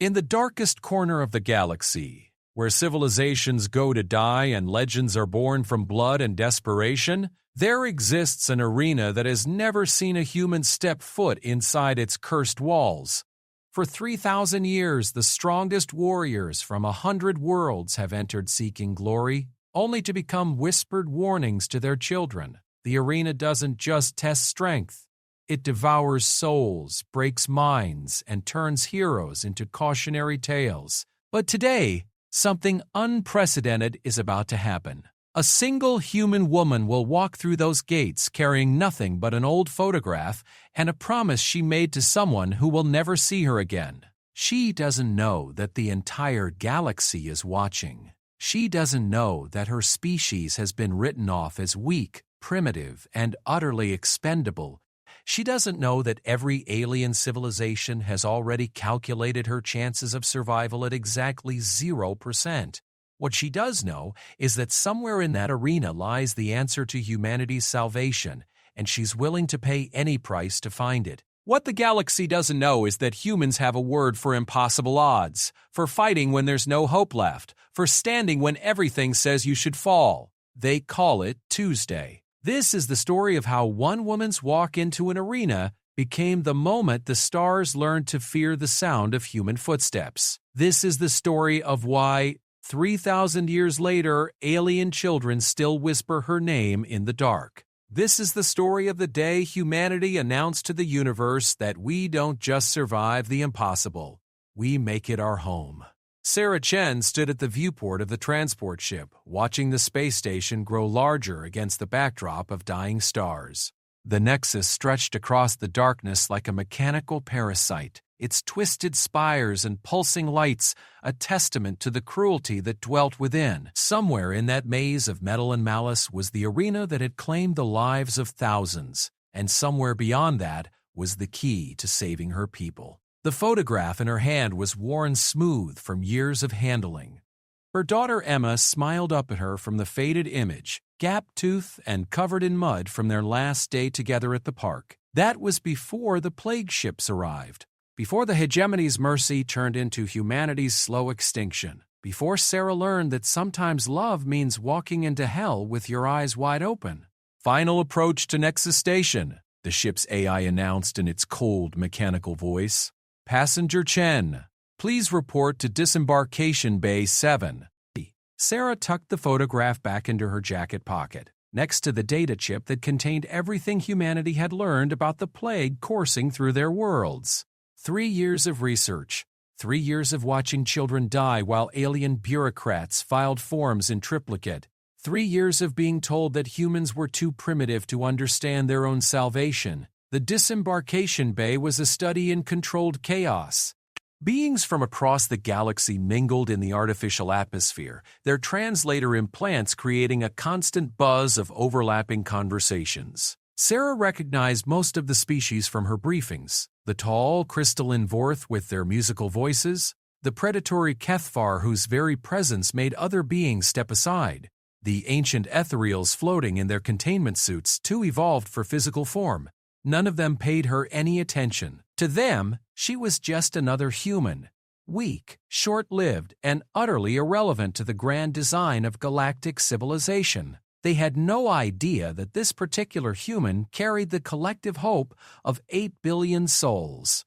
In the darkest corner of the galaxy, where civilizations go to die and legends are born from blood and desperation, there exists an arena that has never seen a human step foot inside its cursed walls. For 3,000 years, the strongest warriors from 100 worlds have entered seeking glory, only to become whispered warnings to their children. The arena doesn't just test strength. It devours souls, breaks minds, and turns heroes into cautionary tales. But today, something unprecedented is about to happen. A single human woman will walk through those gates carrying nothing but an old photograph and a promise she made to someone who will never see her again. She doesn't know that the entire galaxy is watching. She doesn't know that her species has been written off as weak, primitive, and utterly expendable. She doesn't know that every alien civilization has already calculated her chances of survival at exactly 0%. What she does know is that somewhere in that arena lies the answer to humanity's salvation, and she's willing to pay any price to find it. What the galaxy doesn't know is that humans have a word for impossible odds, for fighting when there's no hope left, for standing when everything says you should fall. They call it Tuesday. This is the story of how one woman's walk into an arena became the moment the stars learned to fear the sound of human footsteps. This is the story of why, 3,000 years later, alien children still whisper her name in the dark. This is the story of the day humanity announced to the universe that we don't just survive the impossible, we make it our home. Sarah Chen stood at the viewport of the transport ship, watching the space station grow larger against the backdrop of dying stars. The Nexus stretched across the darkness like a mechanical parasite, its twisted spires and pulsing lights a testament to the cruelty that dwelt within. Somewhere in that maze of metal and malice was the arena that had claimed the lives of thousands, and somewhere beyond that was the key to saving her people. The photograph in her hand was worn smooth from years of handling. Her daughter Emma smiled up at her from the faded image, gap-toothed and covered in mud from their last day together at the park. That was before the plague ships arrived, before the hegemony's mercy turned into humanity's slow extinction, before Sarah learned that sometimes love means walking into hell with your eyes wide open. Final approach to Nexus Station, the ship's AI announced in its cold, mechanical voice. Passenger Chen, please report to Disembarkation Bay 7. Sarah tucked the photograph back into her jacket pocket, next to the data chip that contained everything humanity had learned about the plague coursing through their worlds. 3 years of research, 3 years of watching children die while alien bureaucrats filed forms in triplicate, 3 years of being told that humans were too primitive to understand their own salvation. The Disembarkation Bay was a study in controlled chaos. Beings from across the galaxy mingled in the artificial atmosphere, their translator implants creating a constant buzz of overlapping conversations. Sarah recognized most of the species from her briefings: the tall, crystalline Vorth with their musical voices, the predatory Kethfar whose very presence made other beings step aside, the ancient ethereals floating in their containment suits too evolved for physical form. None of them paid her any attention. To them, she was just another human, weak, short-lived, and utterly irrelevant to the grand design of galactic civilization. They had no idea that this particular human carried the collective hope of 8 billion souls.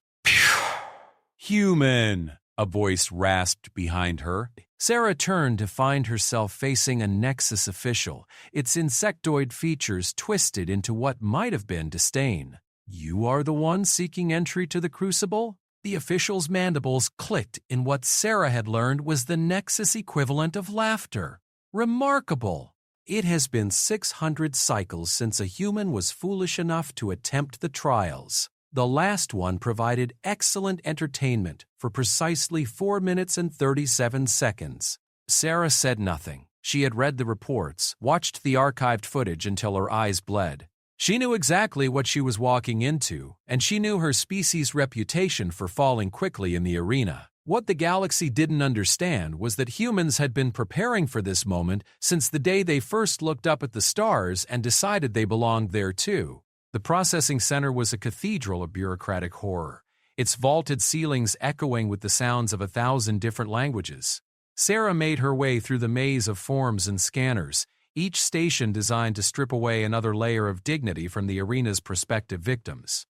Human, a voice rasped behind her. Sarah turned to find herself facing a Nexus official, its insectoid features twisted into what might have been disdain. You are the one seeking entry to the Crucible? The official's mandibles clicked in what Sarah had learned was the Nexus equivalent of laughter. Remarkable! It has been 600 cycles since a human was foolish enough to attempt the trials. The last one provided excellent entertainment for precisely 4 minutes and 37 seconds. Sarah said nothing. She had read the reports, watched the archived footage until her eyes bled. She knew exactly what she was walking into, and she knew her species' reputation for falling quickly in the arena. What the galaxy didn't understand was that humans had been preparing for this moment since the day they first looked up at the stars and decided they belonged there too. The processing center was a cathedral of bureaucratic horror. its vaulted ceilings echoing with the sounds of 1,000 different languages. Sarah made her way through the maze of forms and scanners, each station designed to strip away another layer of dignity from the arena's prospective victims.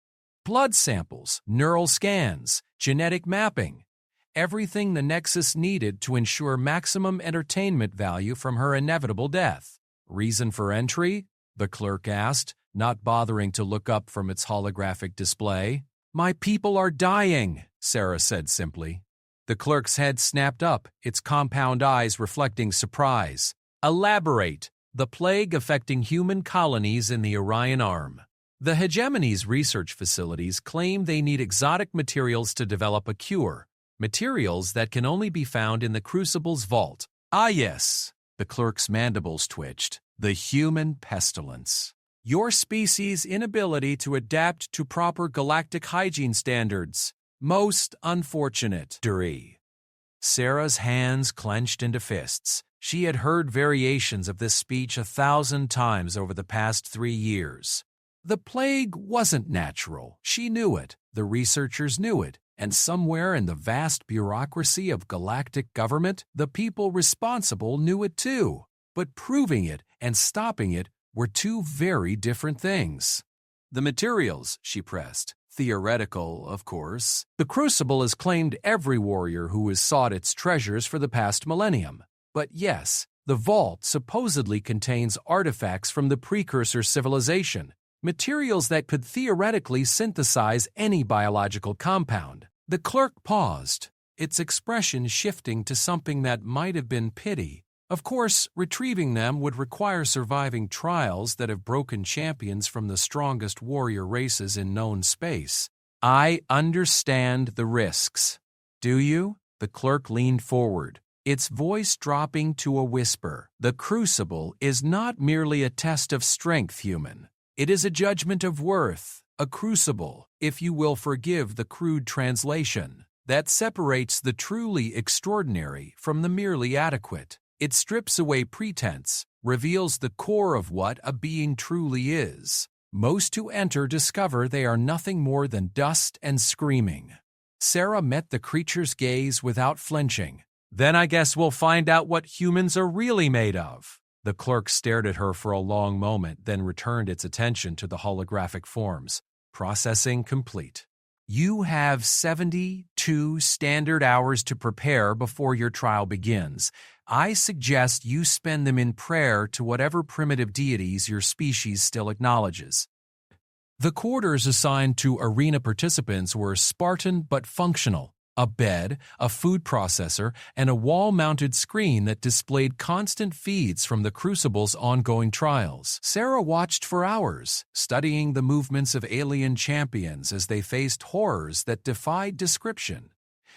Blood samples, neural scans, genetic mapping, everything the Nexus needed to ensure maximum entertainment value from her inevitable death. Reason for entry? The clerk asked, not bothering to look up from its holographic display. "My people are dying," Sarah said simply. The clerk's head snapped up, its compound eyes reflecting surprise. "Elaborate. The plague affecting human colonies in the Orion Arm." The Hegemony's research facilities claim they need exotic materials to develop a cure, materials that can only be found in the Crucible's vault. Ah yes, the clerk's mandibles twitched. The human pestilence. Your species' inability to adapt to proper galactic hygiene standards. Most unfortunate. Sarah's hands clenched into fists. She had heard variations of this speech 1,000 times over the past 3 years. The plague wasn't natural. She knew it. The researchers knew it. And somewhere in the vast bureaucracy of galactic government, the people responsible knew it too. But proving it and stopping it were two very different things. The materials, she pressed. Theoretical, of course. The Crucible has claimed every warrior who has sought its treasures for the past millennium. But yes, the vault supposedly contains artifacts from the precursor civilization, materials that could theoretically synthesize any biological compound. The clerk paused, its expression shifting to something that might have been pity. Of course, retrieving them would require surviving trials that have broken champions from the strongest warrior races in known space. I understand the risks. Do you? The clerk leaned forward, its voice dropping to a whisper. The Crucible is not merely a test of strength, human. It is a judgment of worth, a crucible, if you will forgive the crude translation, that separates the truly extraordinary from the merely adequate. It strips away pretense, reveals the core of what a being truly is. Most who enter discover they are nothing more than dust and screaming. Sarah met the creature's gaze without flinching. Then I guess we'll find out what humans are really made of. The clerk stared at her for a long moment, then returned its attention to the holographic forms. Processing complete. You have 72 standard hours to prepare before your trial begins. I suggest you spend them in prayer to whatever primitive deities your species still acknowledges. The quarters assigned to arena participants were Spartan but functional. A bed, a food processor, and a wall-mounted screen that displayed constant feeds from the Crucible's ongoing trials. Sarah watched for hours, studying the movements of alien champions as they faced horrors that defied description.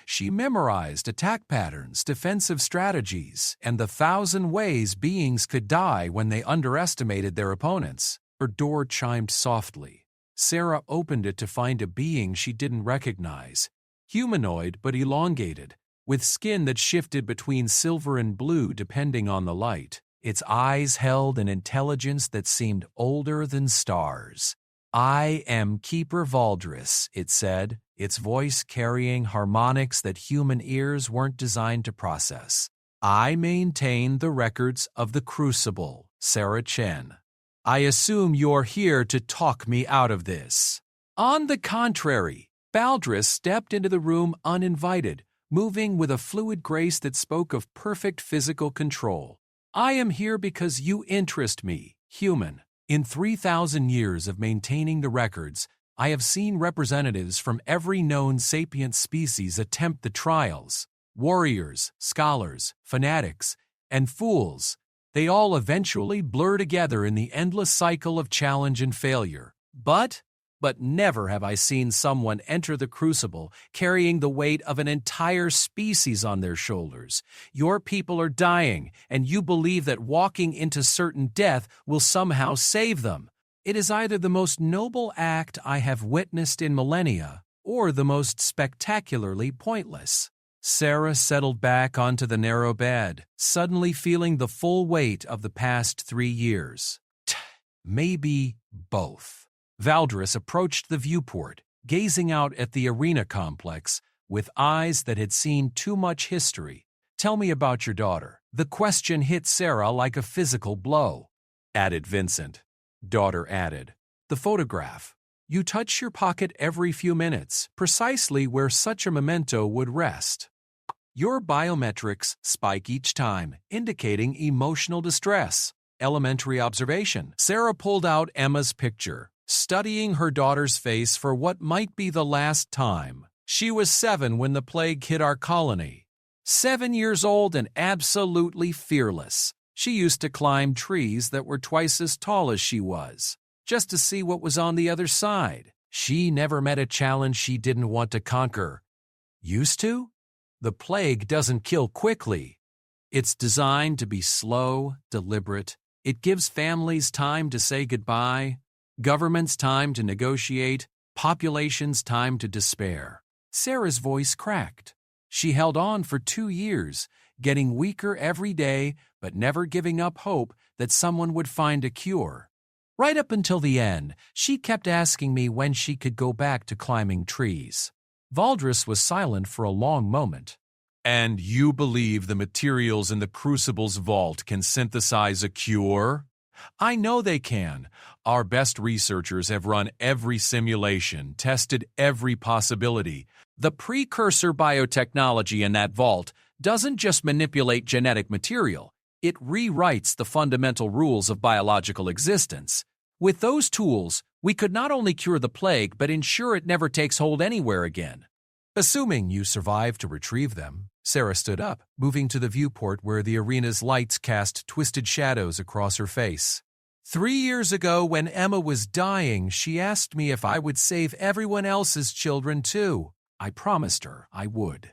She memorized attack patterns, defensive strategies, and the 1,000 ways beings could die when they underestimated their opponents. Her door chimed softly. Sarah opened it to find a being she didn't recognize. Humanoid but elongated, with skin that shifted between silver and blue depending on the light. Its eyes held an intelligence that seemed older than stars. "I am Keeper Valdris," it said, its voice carrying harmonics that human ears weren't designed to process. "I maintain the records of the Crucible, Sarah Chen. I assume you're here to talk me out of this." On the contrary, Valdris stepped into the room uninvited, moving with a fluid grace that spoke of perfect physical control. "I am here because you interest me, human. In 3,000 years of maintaining the records, I have seen representatives from every known sapient species attempt the trials. Warriors, scholars, fanatics, and fools. They all eventually blur together in the endless cycle of challenge and failure. But never have I seen someone enter the Crucible carrying the weight of an entire species on their shoulders. Your people are dying, and you believe that walking into certain death will somehow save them. It is either the most noble act I have witnessed in millennia, or the most spectacularly pointless." Sarah settled back onto the narrow bed, suddenly feeling the full weight of the past 3 years. Maybe both. Valdris approached the viewport, gazing out at the arena complex with eyes that had seen too much history. "Tell me about your daughter." The question hit Sarah like a physical blow. Added Vincent. Daughter added, "The photograph. You touch your pocket every few minutes, precisely where such a memento would rest. Your biometrics spike each time, indicating emotional distress." Elementary observation. Sarah pulled out Emma's picture, studying her daughter's face for what might be the last time. She was 7 when the plague hit our colony. 7 years old and absolutely fearless. She used to climb trees that were twice as tall as she was, just to see what was on the other side. She never met a challenge she didn't want to conquer. Used to? The plague doesn't kill quickly. It's designed to be slow, deliberate. It gives families time to say goodbye, governments time to negotiate, populations time to despair. Sarah's voice cracked. She held on for 2 years, getting weaker every day, but never giving up hope that someone would find a cure. Right up until the end, she kept asking me when she could go back to climbing trees. Valdris was silent for a long moment. "And you believe the materials in the Crucible's vault can synthesize a cure?" "I know they can. Our best researchers have run every simulation, tested every possibility. The precursor biotechnology in that vault doesn't just manipulate genetic material, it rewrites the fundamental rules of biological existence. With those tools, we could not only cure the plague but ensure it never takes hold anywhere again." "Assuming you survive to retrieve them." Sarah stood up, moving to the viewport where the arena's lights cast twisted shadows across her face. 3 years ago, when Emma was dying, she asked me if I would save everyone else's children too. I promised her I would.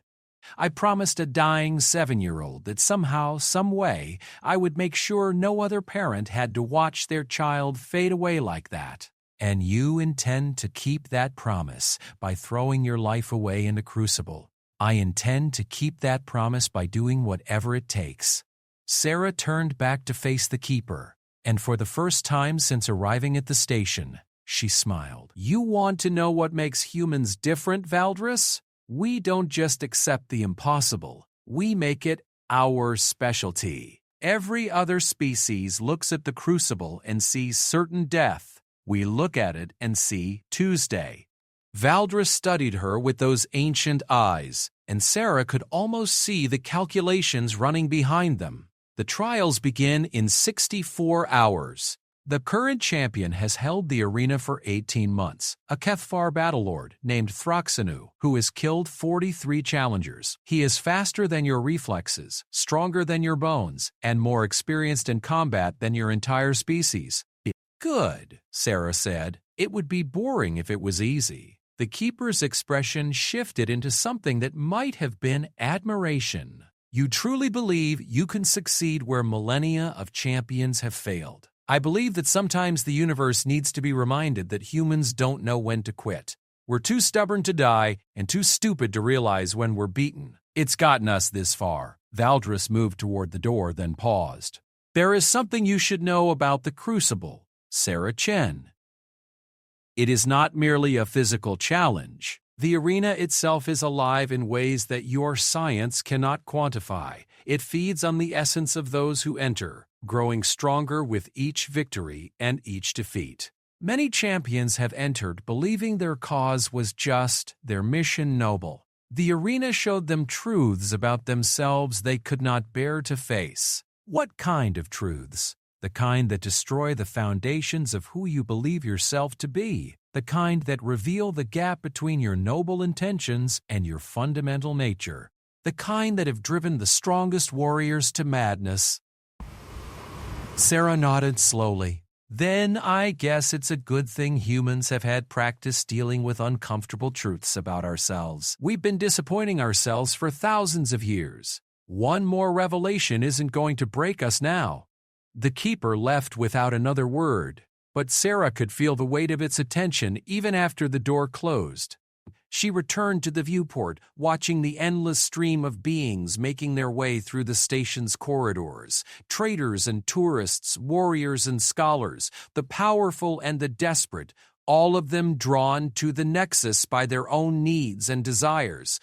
I promised a dying 7-year-old that somehow, some way, I would make sure no other parent had to watch their child fade away like that. And you intend to keep that promise by throwing your life away in the Crucible. I intend to keep that promise by doing whatever it takes." Sarah turned back to face the Keeper, and for the first time since arriving at the station, she smiled. "You want to know what makes humans different, Valdris? We don't just accept the impossible. We make it our specialty. Every other species looks at the Crucible and sees certain death. We look at it and see Tuesday." Valdris studied her with those ancient eyes, and Sarah could almost see the calculations running behind them. The trials begin in 64 hours. The current champion has held the arena for 18 months, a Kethfar battlelord named Throxanu, who has killed 43 challengers. He is faster than your reflexes, stronger than your bones, and more experienced in combat than your entire species. "Good," Sarah said. "It would be boring if it was easy." The Keeper's expression shifted into something that might have been admiration. "You truly believe you can succeed where millennia of champions have failed. I believe that sometimes the universe needs to be reminded that humans don't know when to quit. We're too stubborn to die and too stupid to realize when we're beaten. It's gotten us this far." Valdris moved toward the door, then paused. "There is something you should know about the Crucible, Sarah Chen. It is not merely a physical challenge. The arena itself is alive in ways that your science cannot quantify. It feeds on the essence of those who enter, growing stronger with each victory and each defeat. Many champions have entered believing their cause was just, their mission noble. The arena showed them truths about themselves they could not bear to face." "What kind of truths?" "The kind that destroy the foundations of who you believe yourself to be, the kind that reveal the gap between your noble intentions and your fundamental nature, the kind that have driven the strongest warriors to madness." Sarah nodded slowly. "Then I guess it's a good thing humans have had practice dealing with uncomfortable truths about ourselves. We've been disappointing ourselves for thousands of years. One more revelation isn't going to break us now." The Keeper left without another word, but Sarah could feel the weight of its attention even after the door closed. She returned to the viewport, watching the endless stream of beings making their way through the station's corridors. Traders and tourists, warriors and scholars, the powerful and the desperate, all of them drawn to the nexus by their own needs and desires.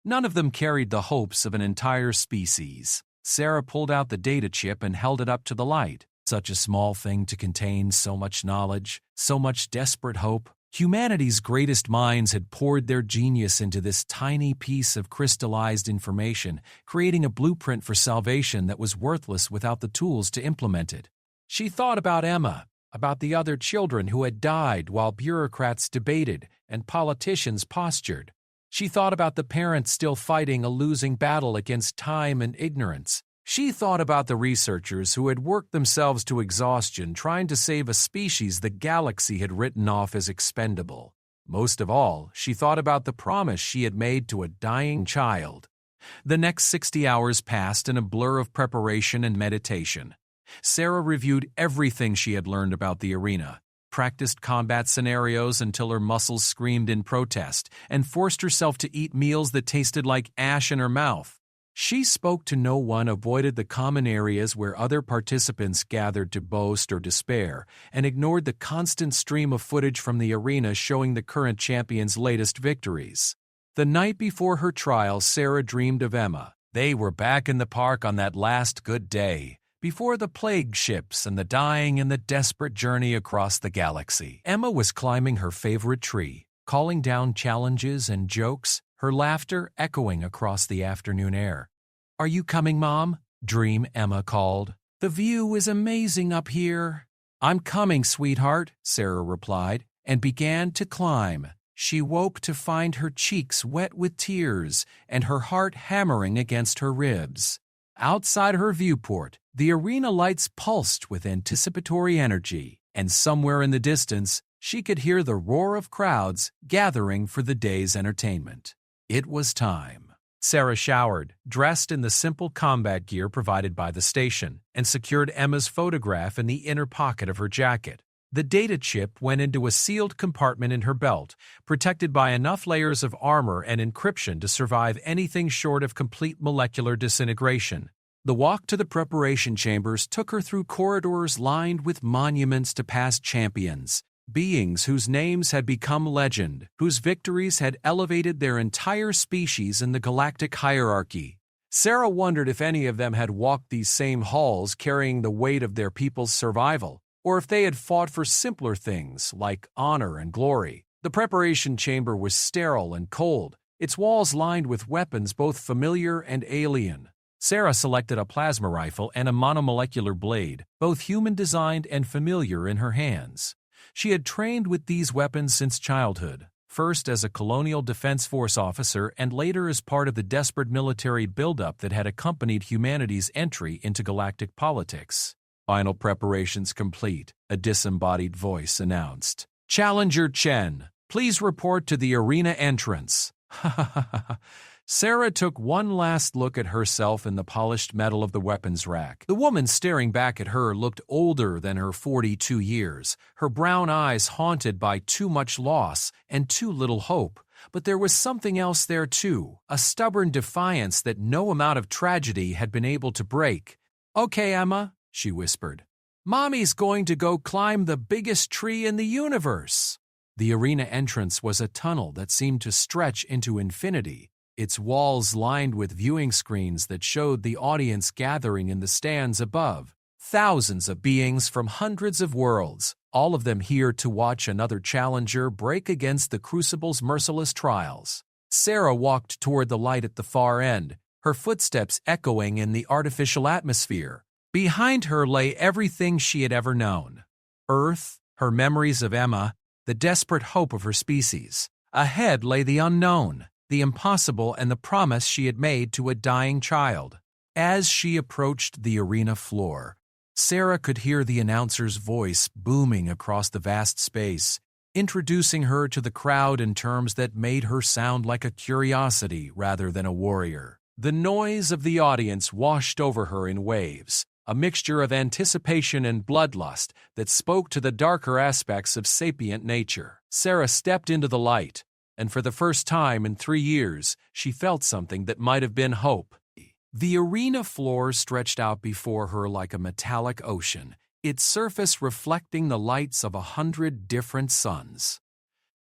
None of them carried the hopes of an entire species. Sarah pulled out the data chip and held it up to the light. Such a small thing to contain so much knowledge, so much desperate hope. Humanity's greatest minds had poured their genius into this tiny piece of crystallized information, creating a blueprint for salvation that was worthless without the tools to implement it. She thought about Emma, about the other children who had died while bureaucrats debated and politicians postured. She thought about the parents still fighting a losing battle against time and ignorance. She thought about the researchers who had worked themselves to exhaustion trying to save a species the galaxy had written off as expendable. Most of all, she thought about the promise she had made to a dying child. The next 60 hours passed in a blur of preparation and meditation. Sarah reviewed everything she had learned about the arena, practiced combat scenarios until her muscles screamed in protest, and forced herself to eat meals that tasted like ash in her mouth. She spoke to no one, avoided the common areas where other participants gathered to boast or despair, and ignored the constant stream of footage from the arena showing the current champion's latest victories. The night before her trial, Sarah dreamed of Emma. They were back in the park on that last good day, before the plague ships and the dying and the desperate journey across the galaxy. Emma was climbing her favorite tree, calling down challenges and jokes, her laughter echoing across the afternoon air. "Are you coming, Mom?" Dream Emma called. "The view is amazing up here." "I'm coming, sweetheart," Sarah replied, and began to climb. She woke to find her cheeks wet with tears and her heart hammering against her ribs. Outside her viewport, the arena lights pulsed with anticipatory energy, and somewhere in the distance, she could hear the roar of crowds gathering for the day's entertainment. It was time. Sarah showered, dressed in the simple combat gear provided by the station, and secured Emma's photograph in the inner pocket of her jacket. The data chip went into a sealed compartment in her belt, protected by enough layers of armor and encryption to survive anything short of complete molecular disintegration. The walk to the preparation chambers took her through corridors lined with monuments to past champions, beings whose names had become legend, whose victories had elevated their entire species in the galactic hierarchy. Sarah wondered if any of them had walked these same halls carrying the weight of their people's survival, or if they had fought for simpler things like honor and glory. The preparation chamber was sterile and cold, its walls lined with weapons both familiar and alien. Sarah selected a plasma rifle and a monomolecular blade, both human-designed and familiar in her hands. She had trained with these weapons since childhood, first as a Colonial Defense Force officer and later as part of the desperate military buildup that had accompanied humanity's entry into galactic politics. "Final preparations complete," a disembodied voice announced. "Challenger Chen, please report to the arena entrance." Sarah took one last look at herself in the polished metal of the weapons rack. The woman staring back at her looked older than her 42 years, her brown eyes haunted by too much loss and too little hope. But there was something else there too, a stubborn defiance that no amount of tragedy had been able to break. "Okay, Emma," she whispered. "Mommy's going to go climb the biggest tree in the universe." The arena entrance was a tunnel that seemed to stretch into infinity, its walls lined with viewing screens that showed the audience gathering in the stands above. Thousands of beings from hundreds of worlds, all of them here to watch another challenger break against the Crucible's merciless trials. Sarah walked toward the light at the far end, her footsteps echoing in the artificial atmosphere. Behind her lay everything she had ever known. Earth, her memories of Emma, the desperate hope of her species. Ahead lay the unknown, the impossible, and the promise she had made to a dying child. As she approached the arena floor, Sarah could hear the announcer's voice booming across the vast space, introducing her to the crowd in terms that made her sound like a curiosity rather than a warrior. The noise of the audience washed over her in waves, a mixture of anticipation and bloodlust that spoke to the darker aspects of sapient nature. Sarah stepped into the light, and for the first time in 3 years, she felt something that might have been hope. The arena floor stretched out before her like a metallic ocean, its surface reflecting the lights of 100 different suns.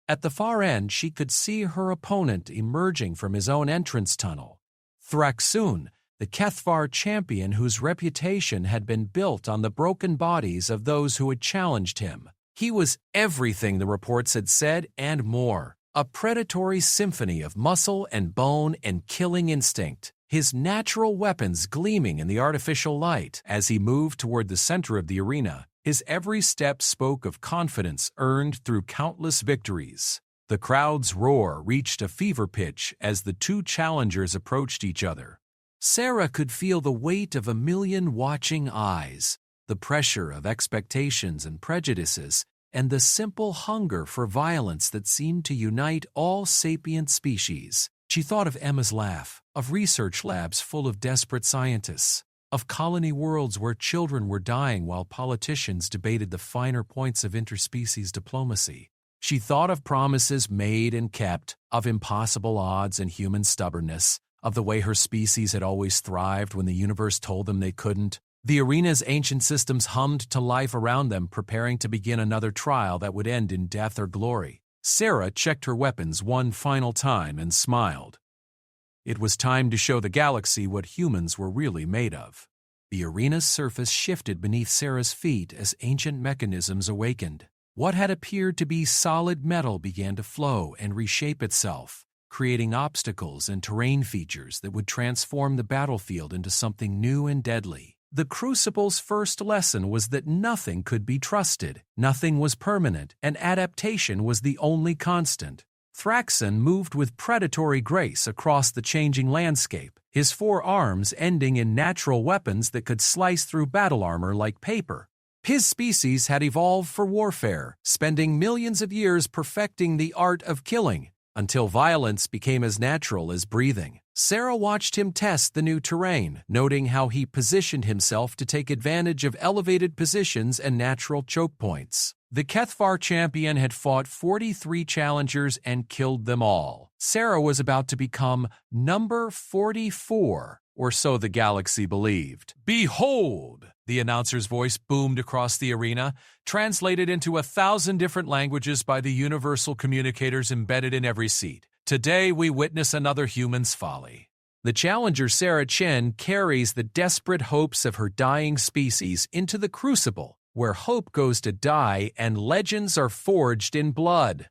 At the far end, she could see her opponent emerging from his own entrance tunnel. Thraxun, the Kethvar champion whose reputation had been built on the broken bodies of those who had challenged him. He was everything the reports had said and more. A predatory symphony of muscle and bone and killing instinct, his natural weapons gleaming in the artificial light. As he moved toward the center of the arena, his every step spoke of confidence earned through countless victories. The crowd's roar reached a fever pitch as the two challengers approached each other. Sarah could feel the weight of 1,000,000 watching eyes, the pressure of expectations and prejudices, and the simple hunger for violence that seemed to unite all sapient species. She thought of Emma's laugh, of research labs full of desperate scientists, of colony worlds where children were dying while politicians debated the finer points of interspecies diplomacy. She thought of promises made and kept, of impossible odds and human stubbornness, of the way her species had always thrived when the universe told them they couldn't. The arena's ancient systems hummed to life around them, preparing to begin another trial that would end in death or glory. Sarah checked her weapons one final time and smiled. It was time to show the galaxy what humans were really made of. The arena's surface shifted beneath Sarah's feet as ancient mechanisms awakened. What had appeared to be solid metal began to flow and reshape itself, creating obstacles and terrain features that would transform the battlefield into something new and deadly. The Crucible's first lesson was that nothing could be trusted, nothing was permanent, and adaptation was the only constant. Thraxun moved with predatory grace across the changing landscape, his 4 arms ending in natural weapons that could slice through battle armor like paper. His species had evolved for warfare, spending millions of years perfecting the art of killing, until violence became as natural as breathing. Sarah watched him test the new terrain, noting how he positioned himself to take advantage of elevated positions and natural choke points. The Kethvar champion had fought 43 challengers and killed them all. Sarah was about to become number 44, or so the galaxy believed. "Behold!" The announcer's voice boomed across the arena, translated into 1,000 different languages by the universal communicators embedded in every seat. "Today we witness another human's folly." The challenger Sarah Chen carries the desperate hopes of her dying species into the Crucible, where hope goes to die and legends are forged in blood.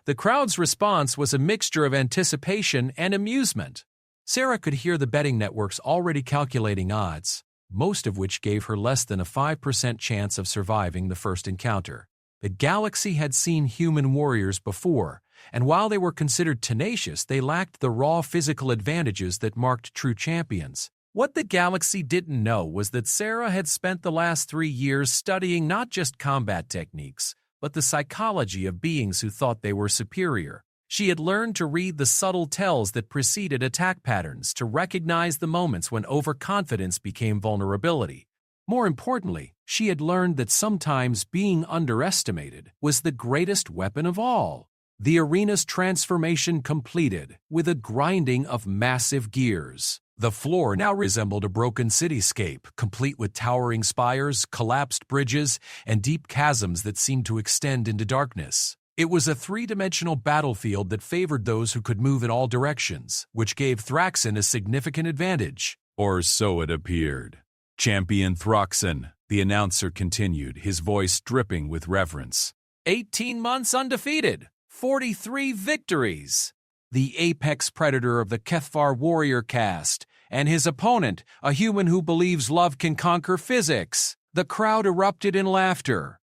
The crowd's response was a mixture of anticipation and amusement. Sarah could hear the betting networks already calculating odds, most of which gave her less than a 5% chance of surviving the first encounter. The galaxy had seen human warriors before, and while they were considered tenacious, they lacked the raw physical advantages that marked true champions. What the galaxy didn't know was that Sarah had spent the last 3 years studying not just combat techniques, but the psychology of beings who thought they were superior. She had learned to read the subtle tells that preceded attack patterns, to recognize the moments when overconfidence became vulnerability. More importantly, she had learned that sometimes being underestimated was the greatest weapon of all. The arena's transformation completed with a grinding of massive gears. The floor now resembled a broken cityscape, complete with towering spires, collapsed bridges, and deep chasms that seemed to extend into darkness. It was a 3-dimensional battlefield that favored those who could move in all directions, which gave Thraxun a significant advantage. Or so it appeared. "Champion Thraxun," the announcer continued, his voice dripping with reverence. 18 months undefeated, 43 victories. The apex predator of the Kethvar warrior caste, and his opponent, a human who believes love can conquer physics. The crowd erupted in laughter.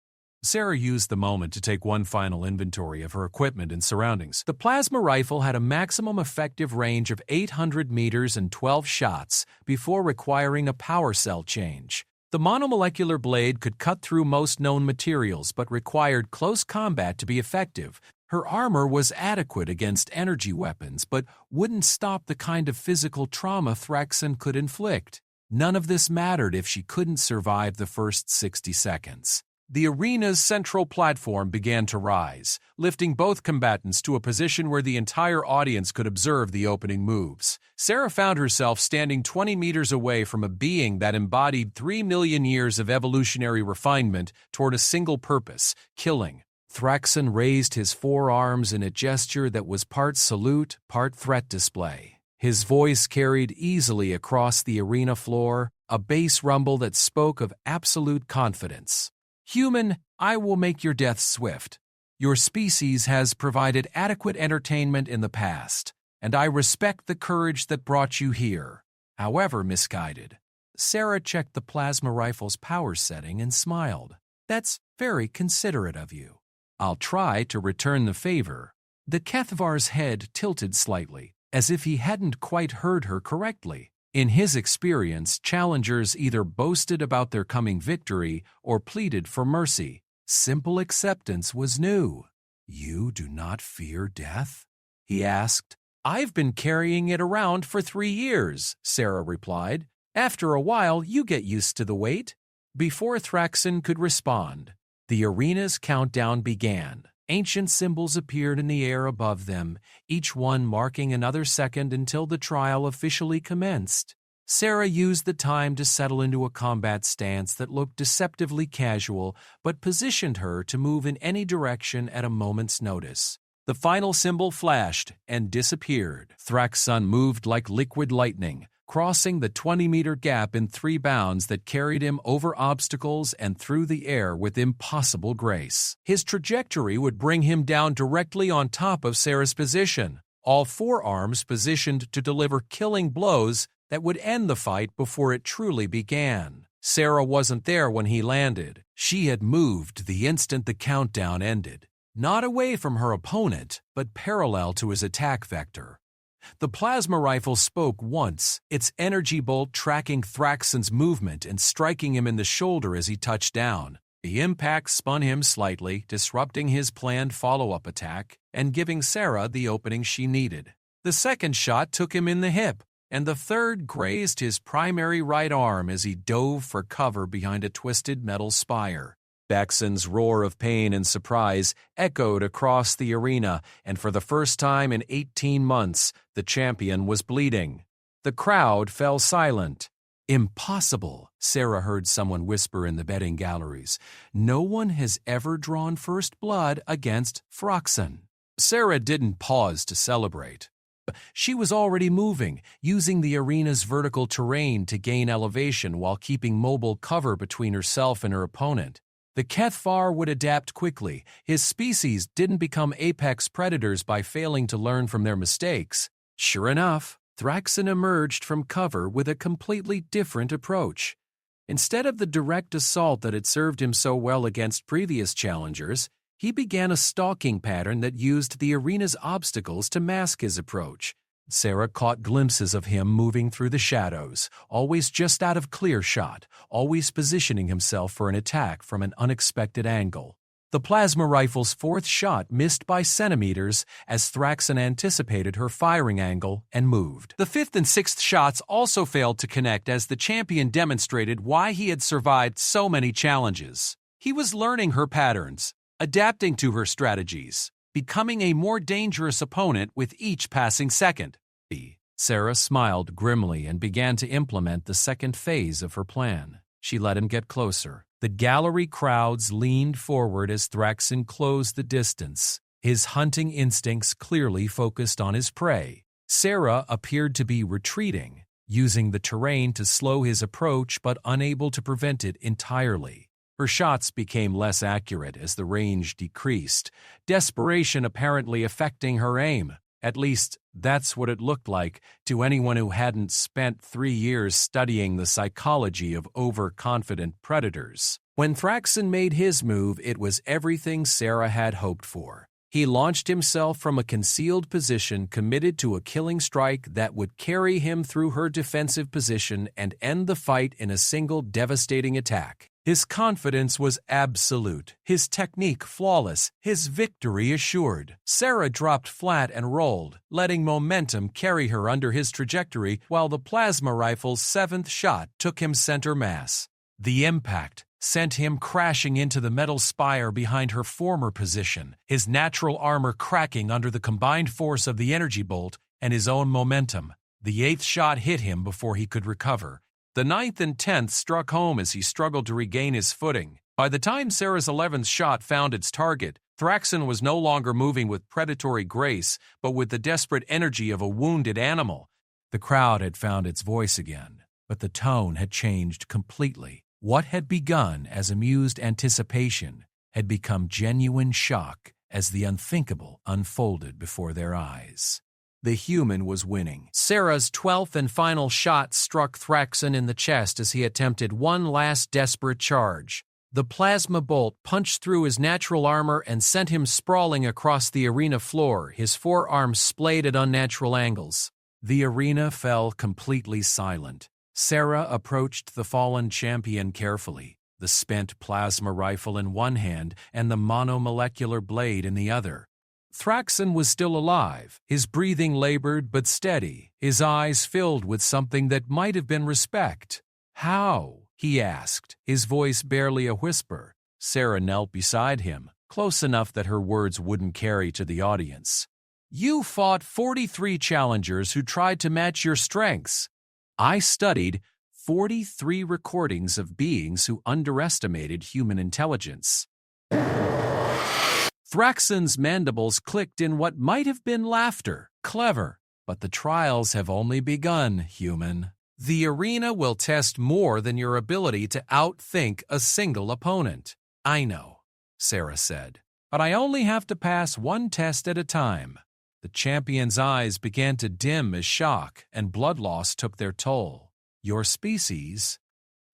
Sarah used the moment to take one final inventory of her equipment and surroundings. The plasma rifle had a maximum effective range of 800 meters and 12 shots before requiring a power cell change. The monomolecular blade could cut through most known materials but required close combat to be effective. Her armor was adequate against energy weapons but wouldn't stop the kind of physical trauma Thraxun could inflict. None of this mattered if she couldn't survive the first 60 seconds. The arena's central platform began to rise, lifting both combatants to a position where the entire audience could observe the opening moves. Sarah found herself standing 20 meters away from a being that embodied 3 million years of evolutionary refinement toward a single purpose: killing. Thraxon raised his forearms in a gesture that was part salute, part threat display. His voice carried easily across the arena floor, a bass rumble that spoke of absolute confidence. "Human, I will make your death swift. Your species has provided adequate entertainment in the past, and I respect the courage that brought you here. However misguided." Sarah checked the plasma rifle's power setting and smiled. "That's very considerate of you. I'll try to return the favor." The Kethvar's head tilted slightly, as if he hadn't quite heard her correctly. In his experience, challengers either boasted about their coming victory or pleaded for mercy. Simple acceptance was new. "You do not fear death?" he asked. "I've been carrying it around for 3 years," Sarah replied. "After a while, you get used to the weight." Before Thraxon could respond, the arena's countdown began. Ancient symbols appeared in the air above them, each one marking another second until the trial officially commenced. Sarah used the time to settle into a combat stance that looked deceptively casual but positioned her to move in any direction at a moment's notice. The final symbol flashed and disappeared. Thraxon moved like liquid lightning, crossing the 20-meter gap in 3 bounds that carried him over obstacles and through the air with impossible grace. His trajectory would bring him down directly on top of Sarah's position, all 4 arms positioned to deliver killing blows that would end the fight before it truly began. Sarah wasn't there when he landed. She had moved the instant the countdown ended, not away from her opponent, but parallel to his attack vector. The plasma rifle spoke once, its energy bolt tracking Thraxon's movement and striking him in the shoulder as he touched down. The impact spun him slightly, disrupting his planned follow-up attack and giving Sarah the opening she needed. The second shot took him in the hip, and the third grazed his primary right arm as he dove for cover behind a twisted metal spire. Baxon's roar of pain and surprise echoed across the arena, and for the first time in 18 months, the champion was bleeding. The crowd fell silent. "Impossible," Sarah heard someone whisper in the betting galleries. "No one has ever drawn first blood against Thraxon." Sarah didn't pause to celebrate. She was already moving, using the arena's vertical terrain to gain elevation while keeping mobile cover between herself and her opponent. The Kethvar would adapt quickly. His species didn't become apex predators by failing to learn from their mistakes. Sure enough, Thraxon emerged from cover with a completely different approach. Instead of the direct assault that had served him so well against previous challengers, he began a stalking pattern that used the arena's obstacles to mask his approach. Sarah caught glimpses of him moving through the shadows, always just out of clear shot, always positioning himself for an attack from an unexpected angle. The plasma rifle's 4th shot missed by centimeters as Thraxon anticipated her firing angle and moved. The 5th and 6th shots also failed to connect as the champion demonstrated why he had survived so many challenges. He was learning her patterns, adapting to her strategies, becoming a more dangerous opponent with each passing second. Sarah smiled grimly and began to implement the second phase of her plan. She let him get closer. The gallery crowds leaned forward as Thraxon closed the distance, his hunting instincts clearly focused on his prey. Sarah appeared to be retreating, using the terrain to slow his approach but unable to prevent it entirely. Her shots became less accurate as the range decreased, desperation apparently affecting her aim. At least, that's what it looked like to anyone who hadn't spent 3 years studying the psychology of overconfident predators. When Thraxon made his move, it was everything Sarah had hoped for. He launched himself from a concealed position, committed to a killing strike that would carry him through her defensive position and end the fight in a single devastating attack. His confidence was absolute, his technique flawless, his victory assured. Sarah dropped flat and rolled, letting momentum carry her under his trajectory while the plasma rifle's 7th shot took him center mass. The impact, sent him crashing into the metal spire behind her former position, his natural armor cracking under the combined force of the energy bolt and his own momentum. The 8th shot hit him before he could recover. The 9th and 10th struck home as he struggled to regain his footing. By the time Sarah's 11th shot found its target, Thraxon was no longer moving with predatory grace, but with the desperate energy of a wounded animal. The crowd had found its voice again, but the tone had changed completely. What had begun as amused anticipation had become genuine shock as the unthinkable unfolded before their eyes. The human was winning. Sarah's 12th and final shot struck Thraxon in the chest as he attempted one last desperate charge. The plasma bolt punched through his natural armor and sent him sprawling across the arena floor, his forearms splayed at unnatural angles. The arena fell completely silent. Sarah approached the fallen champion carefully, the spent plasma rifle in one hand and the monomolecular blade in the other. Thraxon was still alive, his breathing labored but steady, his eyes filled with something that might have been respect. "How?" he asked, his voice barely a whisper. Sarah knelt beside him, close enough that her words wouldn't carry to the audience. "You fought 43 challengers who tried to match your strengths. I studied 43 recordings of beings who underestimated human intelligence." Thraxon's mandibles clicked in what might have been laughter. "Clever, but the trials have only begun, human. The arena will test more than your ability to outthink a single opponent." "I know," Sarah said, "but I only have to pass one test at a time." The champion's eyes began to dim as shock and blood loss took their toll. "Your species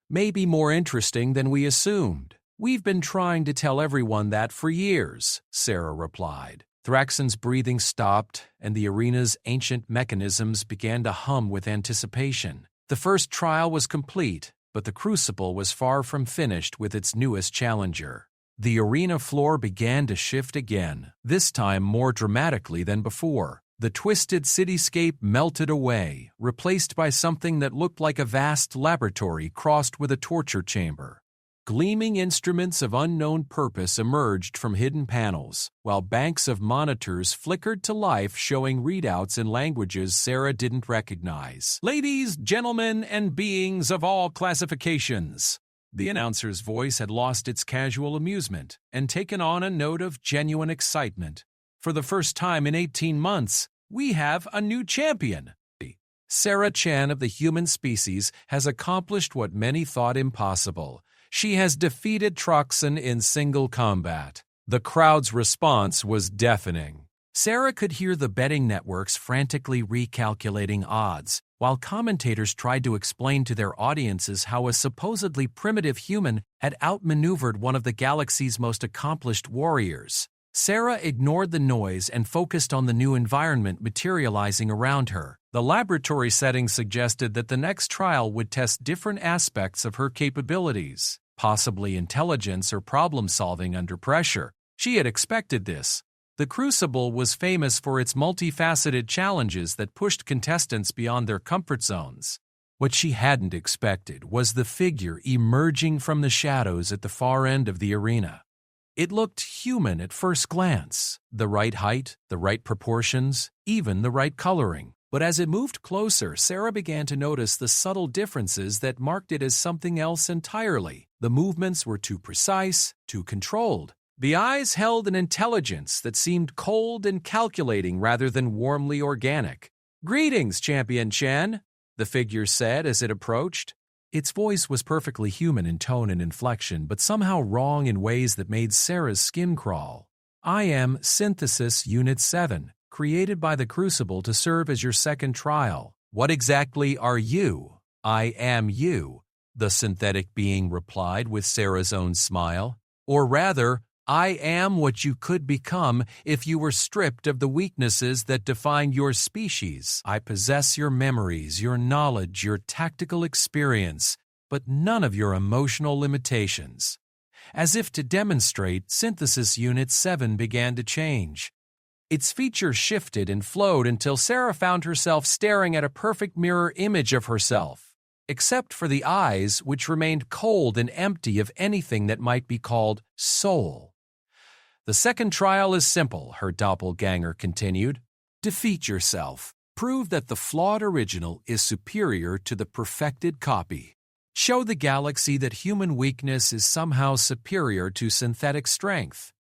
may be more interesting than we assumed. We've been trying to tell everyone that for years," Sarah replied. Thraxon's breathing stopped, and the arena's ancient mechanisms began to hum with anticipation. The first trial was complete, but the crucible was far from finished with its newest challenger. The arena floor began to shift again, this time more dramatically than before. The twisted cityscape melted away, replaced by something that looked like a vast laboratory crossed with a torture chamber. Gleaming instruments of unknown purpose emerged from hidden panels, while banks of monitors flickered to life showing readouts in languages Sarah didn't recognize. "Ladies, gentlemen, and beings of all classifications." The announcer's voice had lost its casual amusement and taken on a note of genuine excitement. "For the first time in 18 months, we have a new champion. Sarah Chan of the human species has accomplished what many thought impossible. She has defeated Thraxon in single combat." The crowd's response was deafening. Sarah could hear the betting networks frantically recalculating odds, while commentators tried to explain to their audiences how a supposedly primitive human had outmaneuvered one of the galaxy's most accomplished warriors. Sarah ignored the noise and focused on the new environment materializing around her. The laboratory setting suggested that the next trial would test different aspects of her capabilities, possibly intelligence or problem-solving under pressure. She had expected this. The Crucible was famous for its multifaceted challenges that pushed contestants beyond their comfort zones. What she hadn't expected was the figure emerging from the shadows at the far end of the arena. It looked human at first glance, the right height, the right proportions, even the right coloring. But as it moved closer, Sarah began to notice the subtle differences that marked it as something else entirely. The movements were too precise, too controlled. The eyes held an intelligence that seemed cold and calculating rather than warmly organic. "Greetings, Champion Chan," the figure said as it approached. Its voice was perfectly human in tone and inflection, but somehow wrong in ways that made Sarah's skin crawl. "I am Synthesis Unit 7, created by the Crucible to serve as your second trial. What exactly are you?" "I am you," the synthetic being replied with Sarah's own smile. "Or rather, I am what you could become if you were stripped of the weaknesses that define your species. I possess your memories, your knowledge, your tactical experience, but none of your emotional limitations." As if to demonstrate, Synthesis Unit 7 began to change. Its features shifted and flowed until Sarah found herself staring at a perfect mirror image of herself. except for the eyes, which remained cold and empty of anything that might be called soul. The second trial is simple, her doppelganger continued. Defeat yourself. Prove that the flawed original is superior to the perfected copy. Show the galaxy that human weakness is somehow superior to synthetic strength.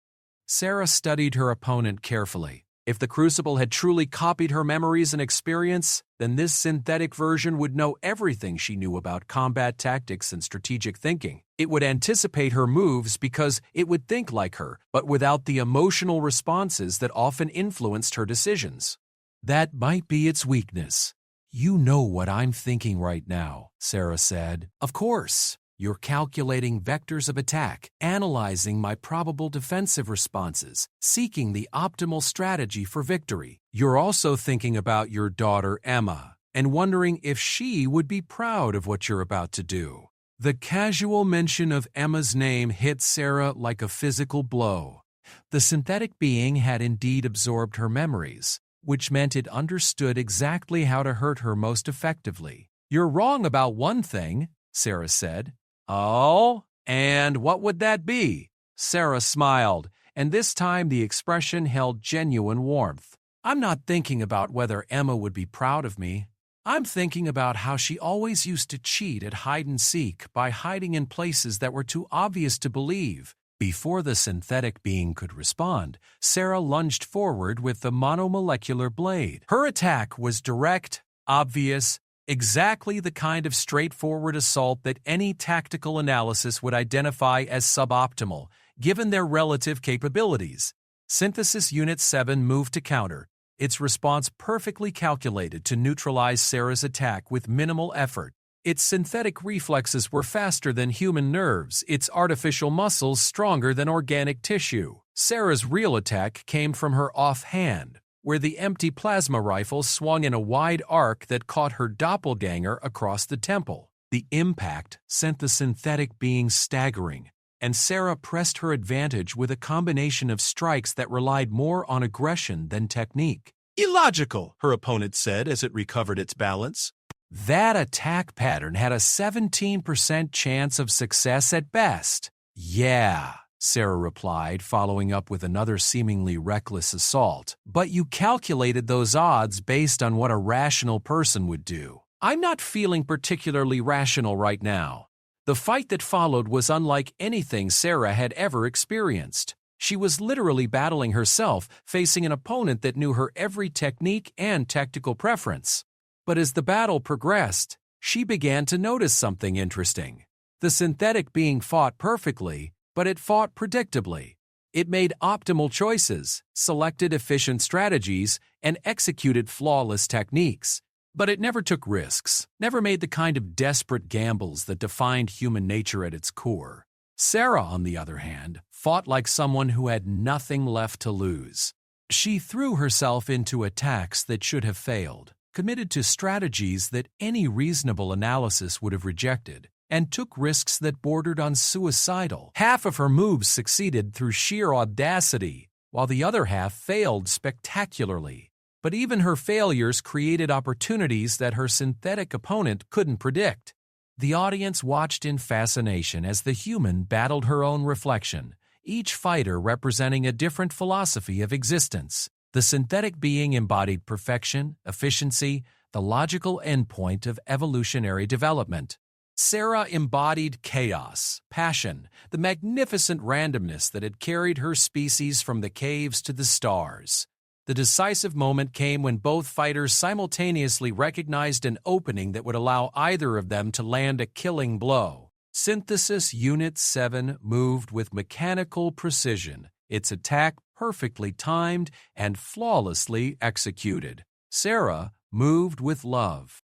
Sarah studied her opponent carefully. If the Crucible had truly copied her memories and experience, then this synthetic version would know everything she knew about combat tactics and strategic thinking. It would anticipate her moves because it would think like her, but without the emotional responses that often influenced her decisions. That might be its weakness. You know what I'm thinking right now, Sarah said. Of course. You're calculating vectors of attack, analyzing my probable defensive responses, seeking the optimal strategy for victory. You're also thinking about your daughter Emma and wondering if she would be proud of what you're about to do. The casual mention of Emma's name hit Sarah like a physical blow. The synthetic being had indeed absorbed her memories, which meant it understood exactly how to hurt her most effectively. You're wrong about one thing, Sarah said. Oh, and what would that be? Sarah smiled, and this time the expression held genuine warmth. I'm not thinking about whether Emma would be proud of me. I'm thinking about how she always used to cheat at hide-and-seek by hiding in places that were too obvious to believe. Before the synthetic being could respond, Sarah lunged forward with the monomolecular blade. Her attack was direct, obvious, exactly the kind of straightforward assault that any tactical analysis would identify as suboptimal, given their relative capabilities. Synthesis Unit 7 moved to counter, its response perfectly calculated to neutralize Sarah's attack with minimal effort. Its synthetic reflexes were faster than human nerves, its artificial muscles stronger than organic tissue. Sarah's real attack came from her offhand, where the empty plasma rifle swung in a wide arc that caught her doppelganger across the temple. The impact sent the synthetic being staggering, and Sarah pressed her advantage with a combination of strikes that relied more on aggression than technique. Illogical, her opponent said as it recovered its balance. That attack pattern had a 17% chance of success at best. Yeah, Sarah replied, following up with another seemingly reckless assault. But you calculated those odds based on what a rational person would do. I'm not feeling particularly rational right now. The fight that followed was unlike anything Sarah had ever experienced. She was literally battling herself, facing an opponent that knew her every technique and tactical preference. But as the battle progressed, she began to notice something interesting. The synthetic being fought perfectly, but it fought predictably. It made optimal choices, selected efficient strategies, and executed flawless techniques. But it never took risks, never made the kind of desperate gambles that defined human nature at its core. Sarah, on the other hand, fought like someone who had nothing left to lose. She threw herself into attacks that should have failed, committed to strategies that any reasonable analysis would have rejected, and took risks that bordered on suicidal. Half of her moves succeeded through sheer audacity, while the other half failed spectacularly. But even her failures created opportunities that her synthetic opponent couldn't predict. The audience watched in fascination as the human battled her own reflection, each fighter representing a different philosophy of existence. The synthetic being embodied perfection, efficiency, the logical endpoint of evolutionary development. Sarah embodied chaos, passion, the magnificent randomness that had carried her species from the caves to the stars. The decisive moment came when both fighters simultaneously recognized an opening that would allow either of them to land a killing blow. Synthesis Unit 7 moved with mechanical precision, its attack perfectly timed and flawlessly executed. Sarah moved with love.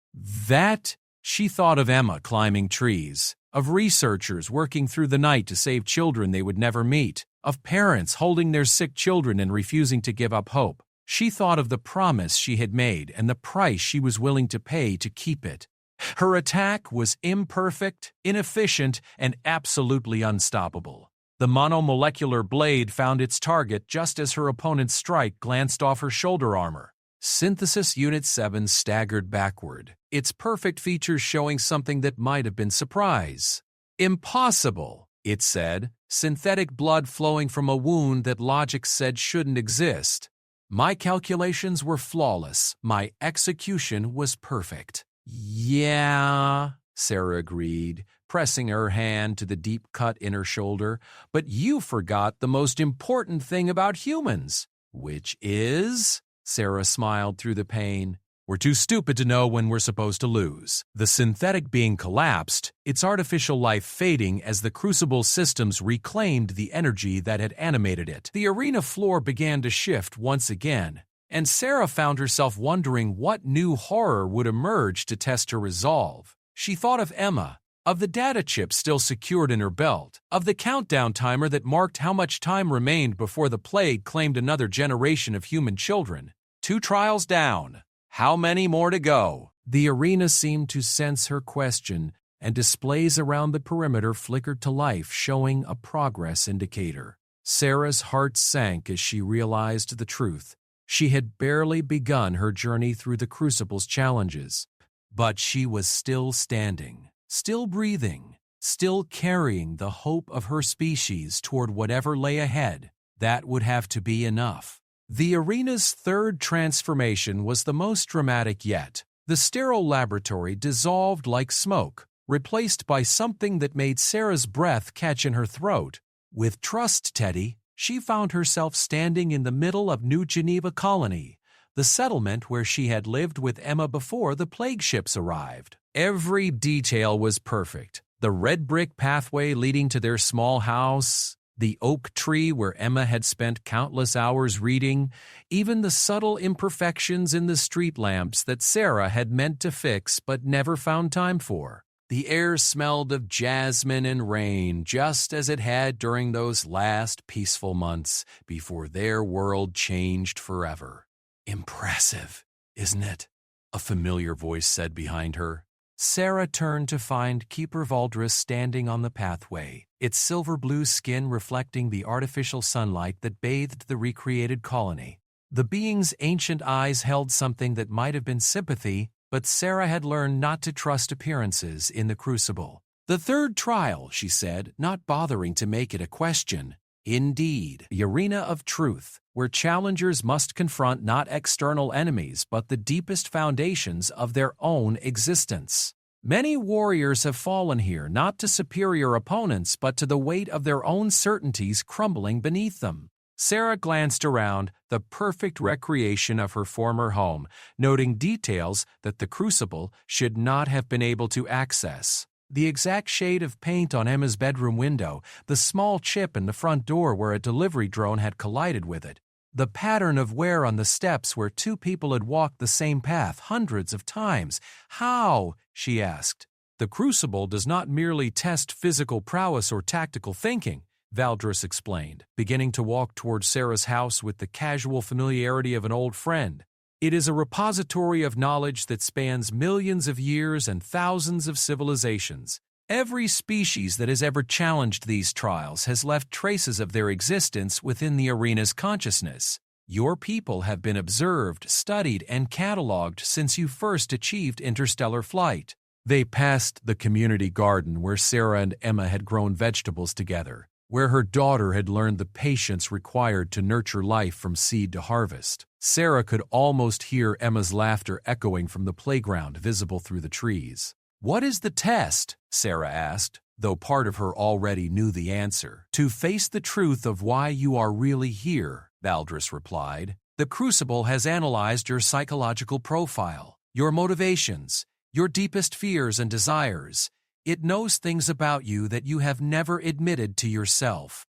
She thought of Emma climbing trees, of researchers working through the night to save children they would never meet, of parents holding their sick children and refusing to give up hope. She thought of the promise she had made and the price she was willing to pay to keep it. Her attack was imperfect, inefficient, and absolutely unstoppable. The monomolecular blade found its target just as her opponent's strike glanced off her shoulder armor. Synthesis Unit 7 staggered backward, its perfect features showing something that might have been surprise. Impossible, it said, synthetic blood flowing from a wound that logic said shouldn't exist. My calculations were flawless. My execution was perfect. Yeah, Sarah agreed, pressing her hand to the deep cut in her shoulder. But you forgot the most important thing about humans, which is... Sarah smiled through the pain. We're too stupid to know when we're supposed to lose. The synthetic being collapsed, its artificial life fading as the crucible systems reclaimed the energy that had animated it. The arena floor began to shift once again, and Sarah found herself wondering what new horror would emerge to test her resolve. She thought of Emma, of the data chip still secured in her belt, of the countdown timer that marked how much time remained before the plague claimed another generation of human children. 2 trials down. How many more to go? The arena seemed to sense her question, and displays around the perimeter flickered to life, showing a progress indicator. Sarah's heart sank as she realized the truth. She had barely begun her journey through the Crucible's challenges, but she was still standing, still breathing, still carrying the hope of her species toward whatever lay ahead. That would have to be enough. The arena's third transformation was the most dramatic yet. The sterile laboratory dissolved like smoke, replaced by something that made Sarah's breath catch in her throat. With trust, Teddy, she found herself standing in the middle of New Geneva Colony, the settlement where she had lived with Emma before the plague ships arrived. Every detail was perfect. The red brick pathway leading to their small house, the oak tree where Emma had spent countless hours reading, even the subtle imperfections in the street lamps that Sarah had meant to fix but never found time for. The air smelled of jasmine and rain, just as it had during those last peaceful months before their world changed forever. Impressive, isn't it? A familiar voice said behind her. Sarah turned to find Keeper Valdris standing on the pathway, its silver-blue skin reflecting the artificial sunlight that bathed the recreated colony. The being's ancient eyes held something that might have been sympathy, but Sarah had learned not to trust appearances in the Crucible. The third trial, she said, not bothering to make it a question. Indeed, the arena of truth, where challengers must confront not external enemies but the deepest foundations of their own existence. Many warriors have fallen here not to superior opponents but to the weight of their own certainties crumbling beneath them. Sarah glanced around, the perfect recreation of her former home, noting details that the Crucible should not have been able to access. The exact shade of paint on Emma's bedroom window, the small chip in the front door where a delivery drone had collided with it, the pattern of wear on the steps where 2 people had walked the same path hundreds of times. How? She asked. The Crucible does not merely test physical prowess or tactical thinking, Valdris explained, beginning to walk toward Sarah's house with the casual familiarity of an old friend. It is a repository of knowledge that spans millions of years and thousands of civilizations. Every species that has ever challenged these trials has left traces of their existence within the arena's consciousness. Your people have been observed, studied, and cataloged since you first achieved interstellar flight. They passed the community garden where Sarah and Emma had grown vegetables together, where her daughter had learned the patience required to nurture life from seed to harvest. Sarah could almost hear Emma's laughter echoing from the playground visible through the trees. "What is the test?" Sarah asked, though part of her already knew the answer. "To face the truth of why you are really here," Valdris replied. "The Crucible has analyzed your psychological profile, your motivations, your deepest fears and desires. It knows things about you that you have never admitted to yourself."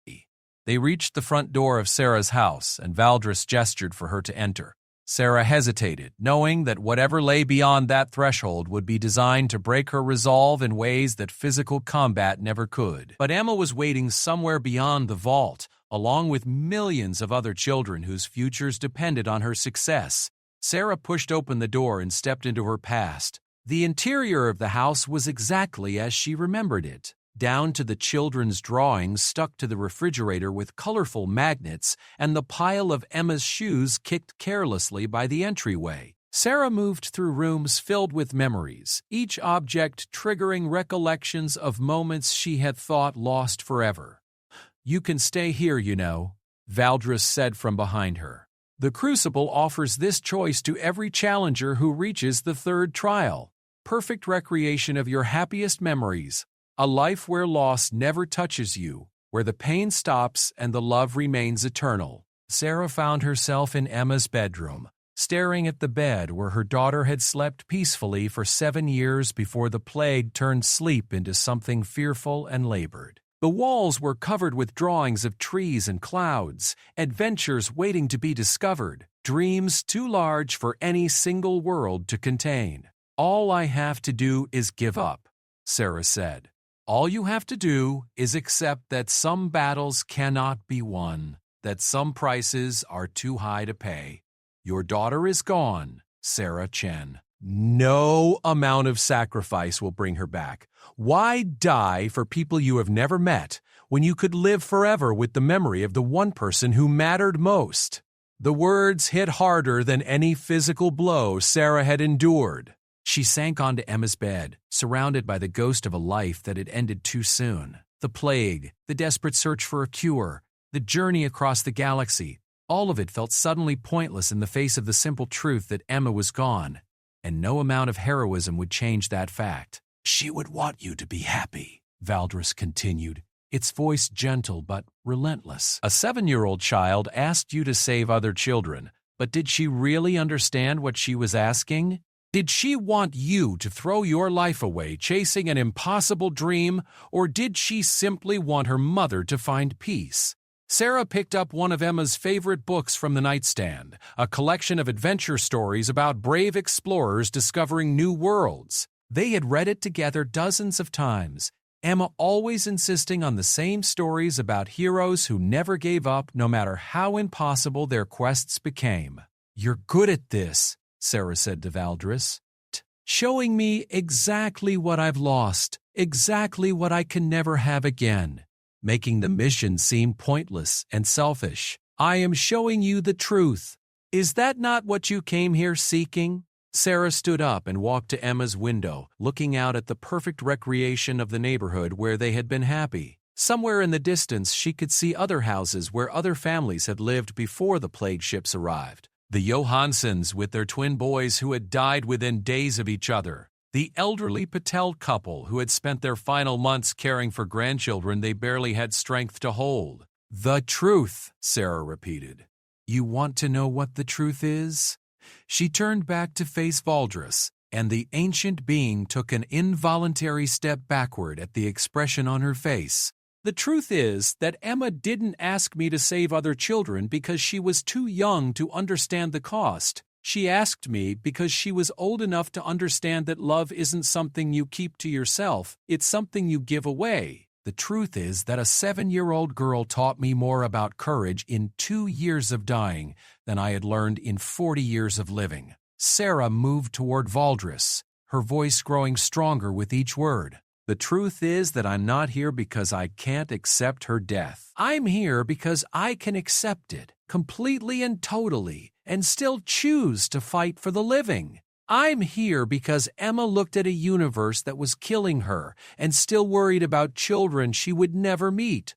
They reached the front door of Sarah's house, and Valdris gestured for her to enter. Sarah hesitated, knowing that whatever lay beyond that threshold would be designed to break her resolve in ways that physical combat never could. But Emma was waiting somewhere beyond the vault, along with millions of other children whose futures depended on her success. Sarah pushed open the door and stepped into her past. The interior of the house was exactly as she remembered it. down to the children's drawings stuck to the refrigerator with colorful magnets and the pile of Emma's shoes kicked carelessly by the entryway. Sarah moved through rooms filled with memories, each object triggering recollections of moments she had thought lost forever. "You can stay here, you know," Valdris said from behind her. "The Crucible offers this choice to every challenger who reaches the third trial. Perfect recreation of your happiest memories. A life where loss never touches you, where the pain stops and the love remains eternal." Sarah found herself in Emma's bedroom, staring at the bed where her daughter had slept peacefully for 7 years before the plague turned sleep into something fearful and labored. The walls were covered with drawings of trees and clouds, adventures waiting to be discovered, dreams too large for any single world to contain. "All I have to do is give up," Sarah said. "All you have to do is accept that some battles cannot be won, that some prices are too high to pay. Your daughter is gone, Sarah Chen. No amount of sacrifice will bring her back. Why die for people you have never met when you could live forever with the memory of the one person who mattered most?" The words hit harder than any physical blow Sarah had endured. She sank onto Emma's bed, surrounded by the ghost of a life that had ended too soon. The plague, the desperate search for a cure, the journey across the galaxy, all of it felt suddenly pointless in the face of the simple truth that Emma was gone, and no amount of heroism would change that fact. "She would want you to be happy," Valdris continued, its voice gentle but relentless. "A 7-year-old child asked you to save other children, but did she really understand what she was asking? Did she want you to throw your life away chasing an impossible dream, or did she simply want her mother to find peace?" Sarah picked up one of Emma's favorite books from the nightstand, a collection of adventure stories about brave explorers discovering new worlds. They had read it together dozens of times, Emma always insisting on the same stories about heroes who never gave up no matter how impossible their quests became. "You're good at this," Sarah said to Valdris. "Showing me exactly what I've lost, exactly what I can never have again. Making the mission seem pointless and selfish. I am showing you the truth. Is that not what you came here seeking?" Sarah stood up and walked to Emma's window, looking out at the perfect recreation of the neighborhood where they had been happy. Somewhere in the distance she could see other houses where other families had lived before the plague ships arrived. The Johanssons with their twin boys who had died within days of each other. The elderly Patel couple who had spent their final months caring for grandchildren they barely had strength to hold. "The truth," Sarah repeated. "You want to know what the truth is?" She turned back to face Valdris, and the ancient being took an involuntary step backward at the expression on her face. "The truth is that Emma didn't ask me to save other children because she was too young to understand the cost. She asked me because she was old enough to understand that love isn't something you keep to yourself, it's something you give away. The truth is that a 7-year-old girl taught me more about courage in 2 years of dying than I had learned in 40 years of living." Sarah moved toward Valdris, her voice growing stronger with each word. "The truth is that I'm not here because I can't accept her death. I'm here because I can accept it, completely and totally, and still choose to fight for the living. I'm here because Emma looked at a universe that was killing her and still worried about children she would never meet."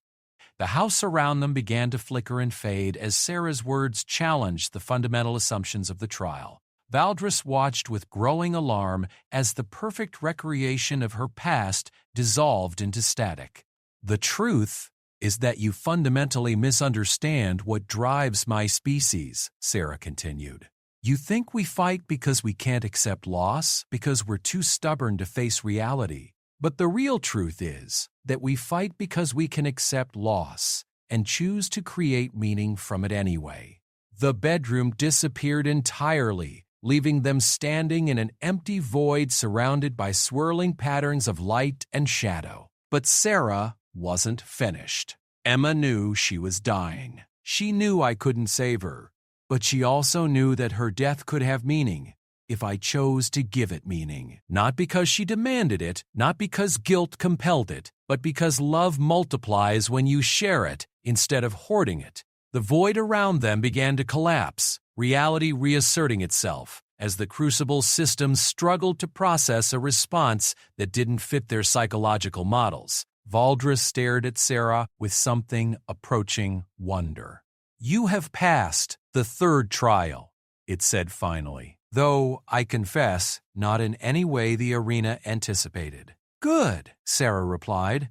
The house around them began to flicker and fade as Sarah's words challenged the fundamental assumptions of the trial. Valdris watched with growing alarm as the perfect recreation of her past dissolved into static. "The truth is that you fundamentally misunderstand what drives my species," Sarah continued. "You think we fight because we can't accept loss, because we're too stubborn to face reality. But the real truth is that we fight because we can accept loss and choose to create meaning from it anyway." The bedroom disappeared entirely, leaving them standing in an empty void surrounded by swirling patterns of light and shadow. But Sarah wasn't finished. "Emma knew she was dying. She knew I couldn't save her. But she also knew that her death could have meaning. if I chose to give it meaning. Not because she demanded it, not because guilt compelled it, but because love multiplies when you share it instead of hoarding it. The void around them began to collapse, reality reasserting itself, as the Crucible system struggled to process a response that didn't fit their psychological models. Valdris stared at Sarah with something approaching wonder. "You have passed the third trial," it said finally, though, I confess, not in any way the arena anticipated. "Good," Sarah replied.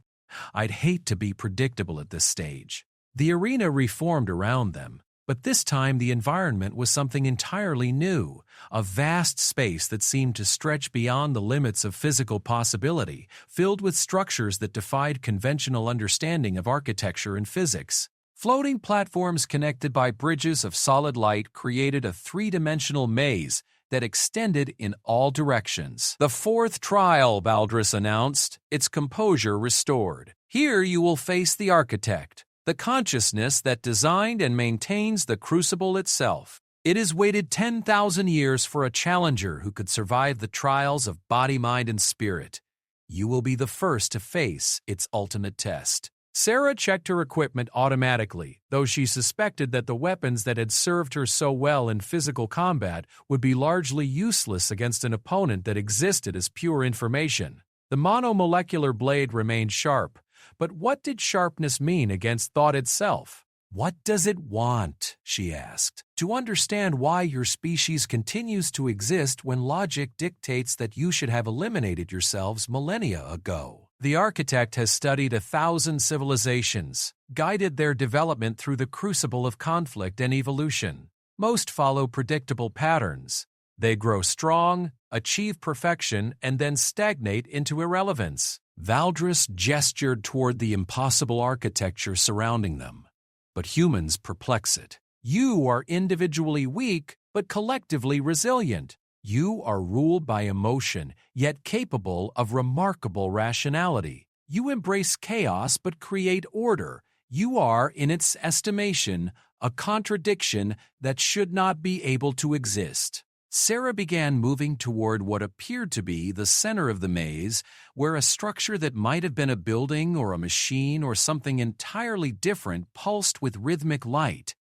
"I'd hate to be predictable at this stage." The arena reformed around them, but this time the environment was something entirely new, a vast space that seemed to stretch beyond the limits of physical possibility, filled with structures that defied conventional understanding of architecture and physics. Floating platforms connected by bridges of solid light created a three-dimensional maze that extended in all directions. "The fourth trial," Valdris announced, its composure restored. "Here you will face the architect, the consciousness that designed and maintains the Crucible itself. It has waited 10,000 years for a challenger who could survive the trials of body, mind, and spirit. You will be the first to face its ultimate test." Sarah checked her equipment automatically, though she suspected that the weapons that had served her so well in physical combat would be largely useless against an opponent that existed as pure information. The monomolecular blade remained sharp, but what did sharpness mean against thought itself? "What does it want?" she asked. "To understand why your species continues to exist when logic dictates that you should have eliminated yourselves millennia ago. The architect has studied 1,000 civilizations, guided their development through the crucible of conflict and evolution. Most follow predictable patterns. They grow strong, achieve perfection, and then stagnate into irrelevance." Valdris gestured toward the impossible architecture surrounding them. "But humans perplex it. You are individually weak, but collectively resilient. You are ruled by emotion, yet capable of remarkable rationality. You embrace chaos but create order. You are, in its estimation, a contradiction that should not be able to exist." Sarah began moving toward what appeared to be the center of the maze, where a structure that might have been a building or a machine or something entirely different pulsed with rhythmic light.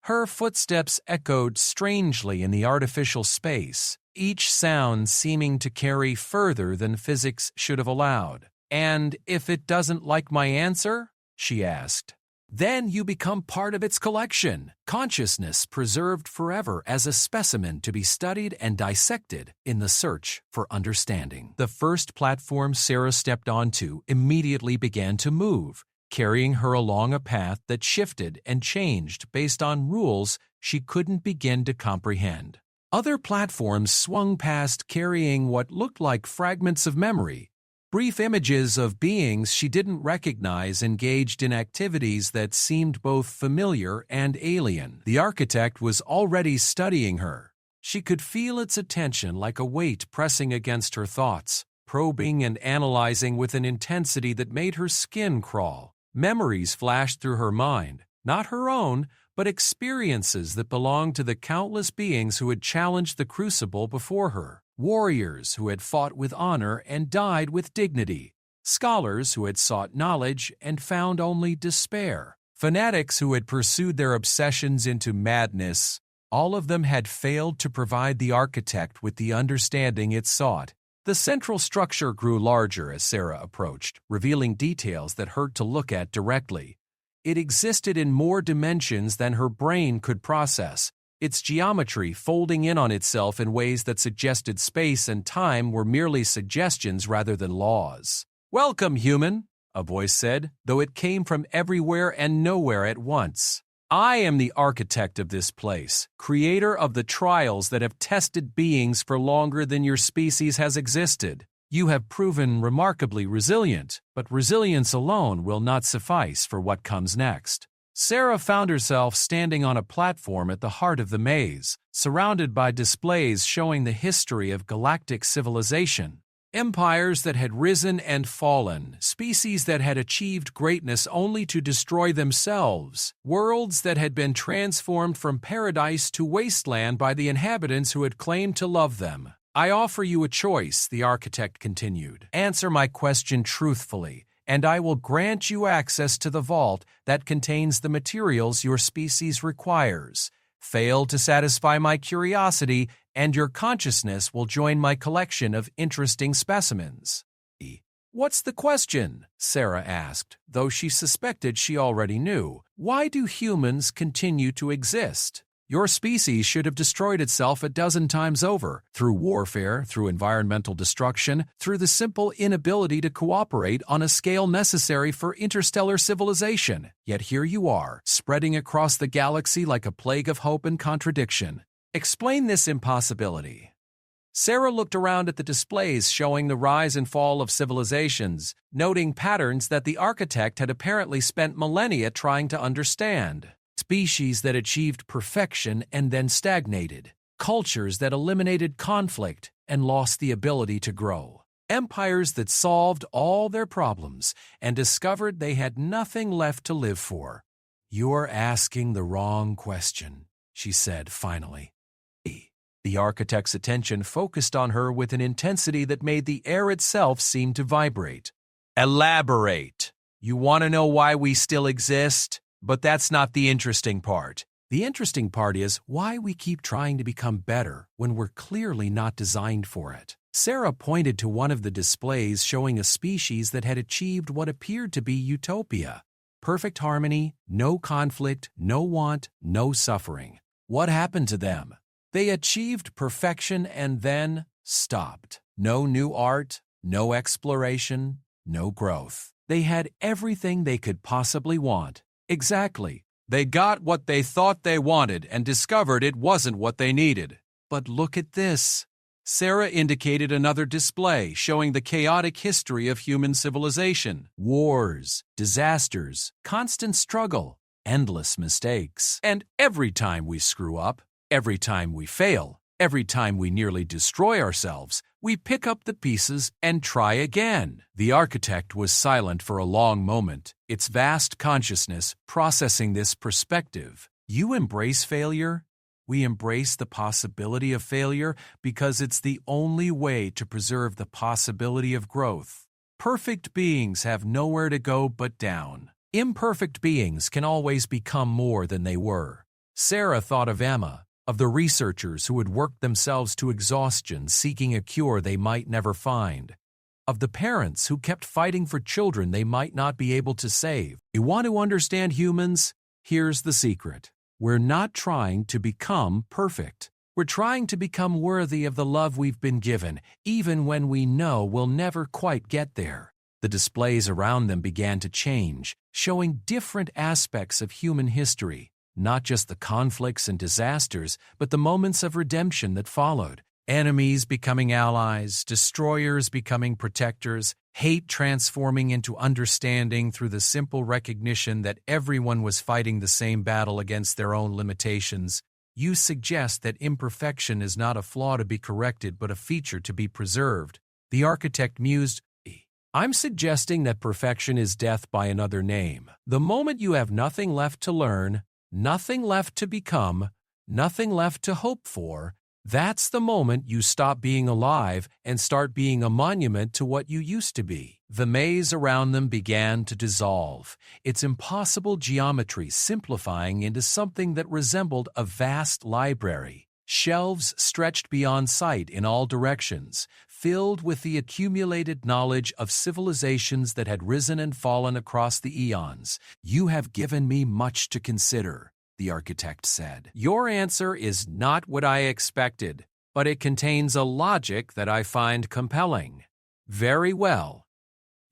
Her footsteps echoed strangely in the artificial space, each sound seeming to carry further than physics should have allowed. "And if it doesn't like my answer?" she asked. "Then you become part of its collection, consciousness preserved forever as a specimen to be studied and dissected in the search for understanding." The first platform Sarah stepped onto immediately began to move, carrying her along a path that shifted and changed based on rules she couldn't begin to comprehend. Other platforms swung past carrying what looked like fragments of memory, brief images of beings she didn't recognize engaged in activities that seemed both familiar and alien. The architect was already studying her. She could feel its attention like a weight pressing against her thoughts, probing and analyzing with an intensity that made her skin crawl. Memories flashed through her mind, not her own, but experiences that belonged to the countless beings who had challenged the Crucible before her. Warriors who had fought with honor and died with dignity. Scholars who had sought knowledge and found only despair. Fanatics who had pursued their obsessions into madness. All of them had failed to provide the architect with the understanding it sought. The central structure grew larger as Sarah approached, revealing details that hurt to look at directly. It existed in more dimensions than her brain could process, its geometry folding in on itself in ways that suggested space and time were merely suggestions rather than laws. "Welcome, human," a voice said, though it came from everywhere and nowhere at once. "I am the architect of this place, creator of the trials that have tested beings for longer than your species has existed. You have proven remarkably resilient, but resilience alone will not suffice for what comes next." Sarah found herself standing on a platform at the heart of the maze, surrounded by displays showing the history of galactic civilization. Empires that had risen and fallen, species that had achieved greatness only to destroy themselves, worlds that had been transformed from paradise to wasteland by the inhabitants who had claimed to love them. I offer you a choice, the architect continued. Answer my question truthfully, and I will grant you access to the vault that contains the materials your species requires. Fail to satisfy my curiosity, and your consciousness will join my collection of interesting specimens. What's the question? Sarah asked, though she suspected she already knew. Why do humans continue to exist? Your species should have destroyed itself a dozen times over, through warfare, through environmental destruction, through the simple inability to cooperate on a scale necessary for interstellar civilization. Yet here you are, spreading across the galaxy like a plague of hope and contradiction. Explain this impossibility. Sarah looked around at the displays showing the rise and fall of civilizations, noting patterns that the architect had apparently spent millennia trying to understand. Species that achieved perfection and then stagnated. Cultures that eliminated conflict and lost the ability to grow. Empires that solved all their problems and discovered they had nothing left to live for. You're asking the wrong question, she said finally. The architect's attention focused on her with an intensity that made the air itself seem to vibrate. Elaborate. You want to know why we still exist? But that's not the interesting part. The interesting part is why we keep trying to become better when we're clearly not designed for it. Sarah pointed to one of the displays showing a species that had achieved what appeared to be utopia. Perfect harmony, no conflict, no want, no suffering. What happened to them? They achieved perfection and then stopped. No new art, no exploration, no growth. They had everything they could possibly want. Exactly. They got what they thought they wanted and discovered it wasn't what they needed. But look at this. Sarah indicated another display showing the chaotic history of human civilization. Wars, disasters, constant struggle, endless mistakes. And every time we screw up, every time we fail, every time we nearly destroy ourselves, we pick up the pieces and try again. The architect was silent for a long moment, its vast consciousness processing this perspective. You embrace failure? We embrace the possibility of failure because it's the only way to preserve the possibility of growth. Perfect beings have nowhere to go but down. Imperfect beings can always become more than they were. Sarah thought of Emma, of the researchers who had worked themselves to exhaustion seeking a cure they might never find, of the parents who kept fighting for children they might not be able to save. You want to understand humans? Here's the secret. We're not trying to become perfect. We're trying to become worthy of the love we've been given, even when we know we'll never quite get there. The displays around them began to change, showing different aspects of human history. Not just the conflicts and disasters, but the moments of redemption that followed. Enemies becoming allies, destroyers becoming protectors, hate transforming into understanding through the simple recognition that everyone was fighting the same battle against their own limitations. You suggest that imperfection is not a flaw to be corrected but a feature to be preserved. The architect mused, I'm suggesting that perfection is death by another name. The moment you have nothing left to learn, nothing left to become, nothing left to hope for, that's the moment you stop being alive and start being a monument to what you used to be. The maze around them began to dissolve, its impossible geometry simplifying into something that resembled a vast library. Shelves stretched beyond sight in all directions, filled with the accumulated knowledge of civilizations that had risen and fallen across the eons. You have given me much to consider, the architect said. Your answer is not what I expected, but it contains a logic that I find compelling. Very well.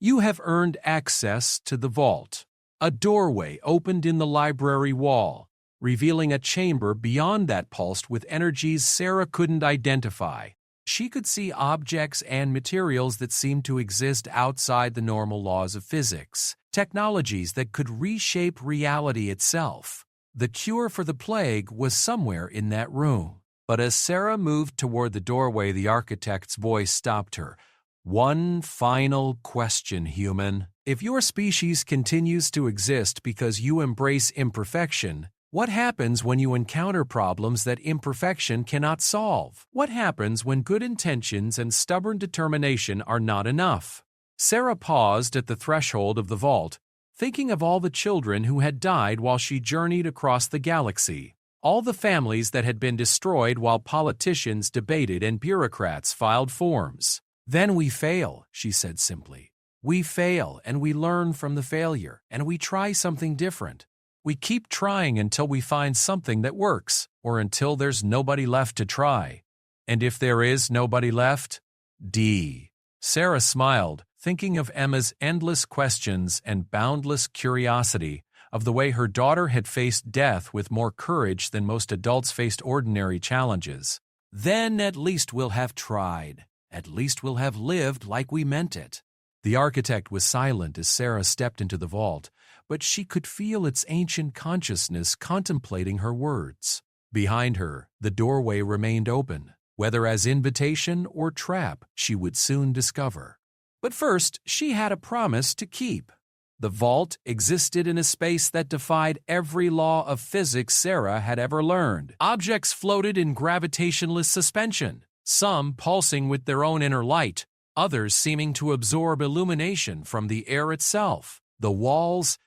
You have earned access to the vault. A doorway opened in the library wall, revealing a chamber beyond that pulsed with energies Sarah couldn't identify. She could see objects and materials that seemed to exist outside the normal laws of physics, technologies that could reshape reality itself. The cure for the plague was somewhere in that room. But as Sarah moved toward the doorway, the architect's voice stopped her. One final question, human. If your species continues to exist because you embrace imperfection, what happens when you encounter problems that imperfection cannot solve? What happens when good intentions and stubborn determination are not enough? Sarah paused at the threshold of the vault, thinking of all the children who had died while she journeyed across the galaxy, all the families that had been destroyed while politicians debated and bureaucrats filed forms. Then we fail, she said simply. We fail, and we learn from the failure, and we try something different. We keep trying until we find something that works, or until there's nobody left to try. And if there is nobody left, D. Sarah smiled, thinking of Emma's endless questions and boundless curiosity, of the way her daughter had faced death with more courage than most adults faced ordinary challenges. Then at least we'll have tried. At least we'll have lived like we meant it. The architect was silent as Sarah stepped into the vault, but she could feel its ancient consciousness contemplating her words. Behind her, the doorway remained open, whether as invitation or trap she would soon discover. But first, she had a promise to keep. The vault existed in a space that defied every law of physics Sarah had ever learned. Objects floated in gravitationless suspension, some pulsing with their own inner light, others seeming to absorb illumination from the air itself. The walls,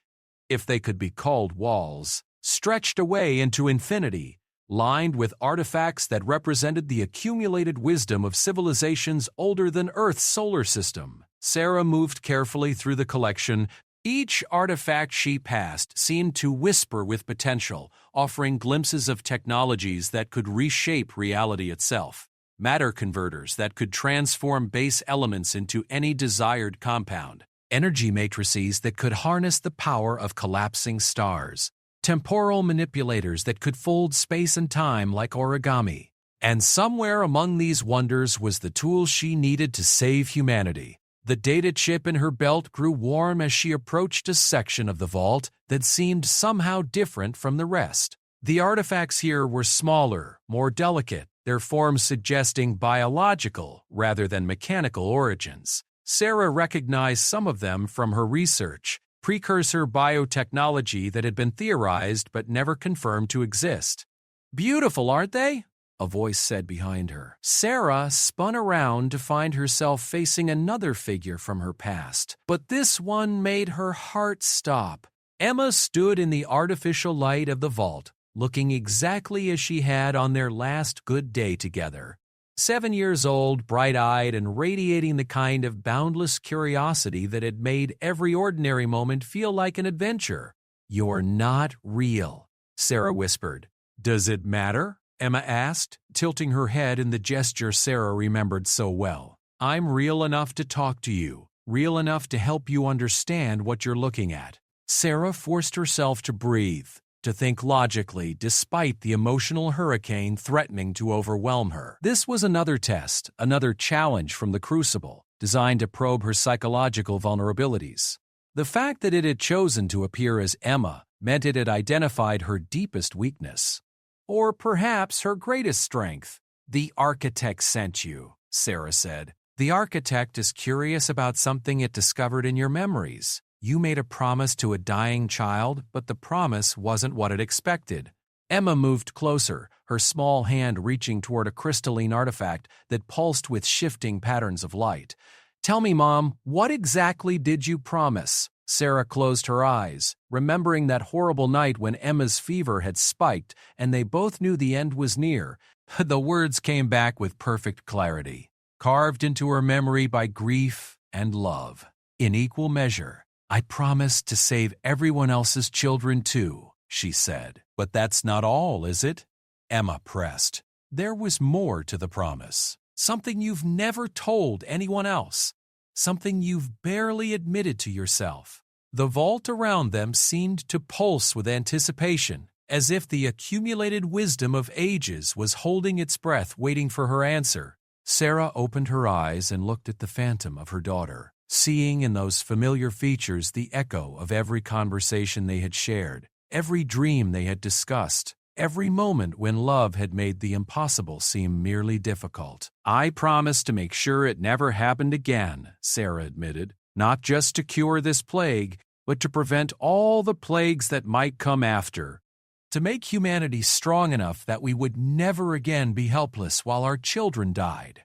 if they could be called walls, stretched away into infinity, lined with artifacts that represented the accumulated wisdom of civilizations older than Earth's solar system. Sarah moved carefully through the collection. Each artifact she passed seemed to whisper with potential, offering glimpses of technologies that could reshape reality itself. Matter converters that could transform base elements into any desired compound. Energy matrices that could harness the power of collapsing stars. Temporal manipulators that could fold space and time like origami. And somewhere among these wonders was the tool she needed to save humanity. The data chip in her belt grew warm as she approached a section of the vault that seemed somehow different from the rest. The artifacts here were smaller, more delicate, their forms suggesting biological rather than mechanical origins. Sarah recognized some of them from her research, precursor biotechnology that had been theorized but never confirmed to exist. "Beautiful, aren't they?" a voice said behind her. Sarah spun around to find herself facing another figure from her past, but this one made her heart stop. Emma stood in the artificial light of the vault, looking exactly as she had on their last good day together. 7 years old, bright-eyed, and radiating the kind of boundless curiosity that had made every ordinary moment feel like an adventure. "You're not real," Sarah whispered. "Does it matter?" Emma asked, tilting her head in the gesture Sarah remembered so well. "I'm real enough to talk to you, real enough to help you understand what you're looking at." Sarah forced herself to breathe, to think logically despite the emotional hurricane threatening to overwhelm her. This was another test, another challenge from the Crucible, designed to probe her psychological vulnerabilities. The fact that it had chosen to appear as Emma meant it had identified her deepest weakness. Or perhaps her greatest strength. "The architect sent you," Sarah said. "The architect is curious about something it discovered in your memories. You made a promise to a dying child, but the promise wasn't what it expected." Emma moved closer, her small hand reaching toward a crystalline artifact that pulsed with shifting patterns of light. "Tell me, Mom, what exactly did you promise?" Sarah closed her eyes, remembering that horrible night when Emma's fever had spiked and they both knew the end was near. The words came back with perfect clarity, carved into her memory by grief and love. In equal measure, "I promised to save everyone else's children too," she said. "But that's not all, is it?" Emma pressed. "There was more to the promise. Something you've never told anyone else. Something you've barely admitted to yourself." The vault around them seemed to pulse with anticipation, as if the accumulated wisdom of ages was holding its breath waiting for her answer. Sarah opened her eyes and looked at the phantom of her daughter, seeing in those familiar features the echo of every conversation they had shared, every dream they had discussed. every moment when love had made the impossible seem merely difficult. "I promise to make sure it never happened again," Sarah admitted, "not just to cure this plague, but to prevent all the plagues that might come after. To make humanity strong enough that we would never again be helpless while our children died."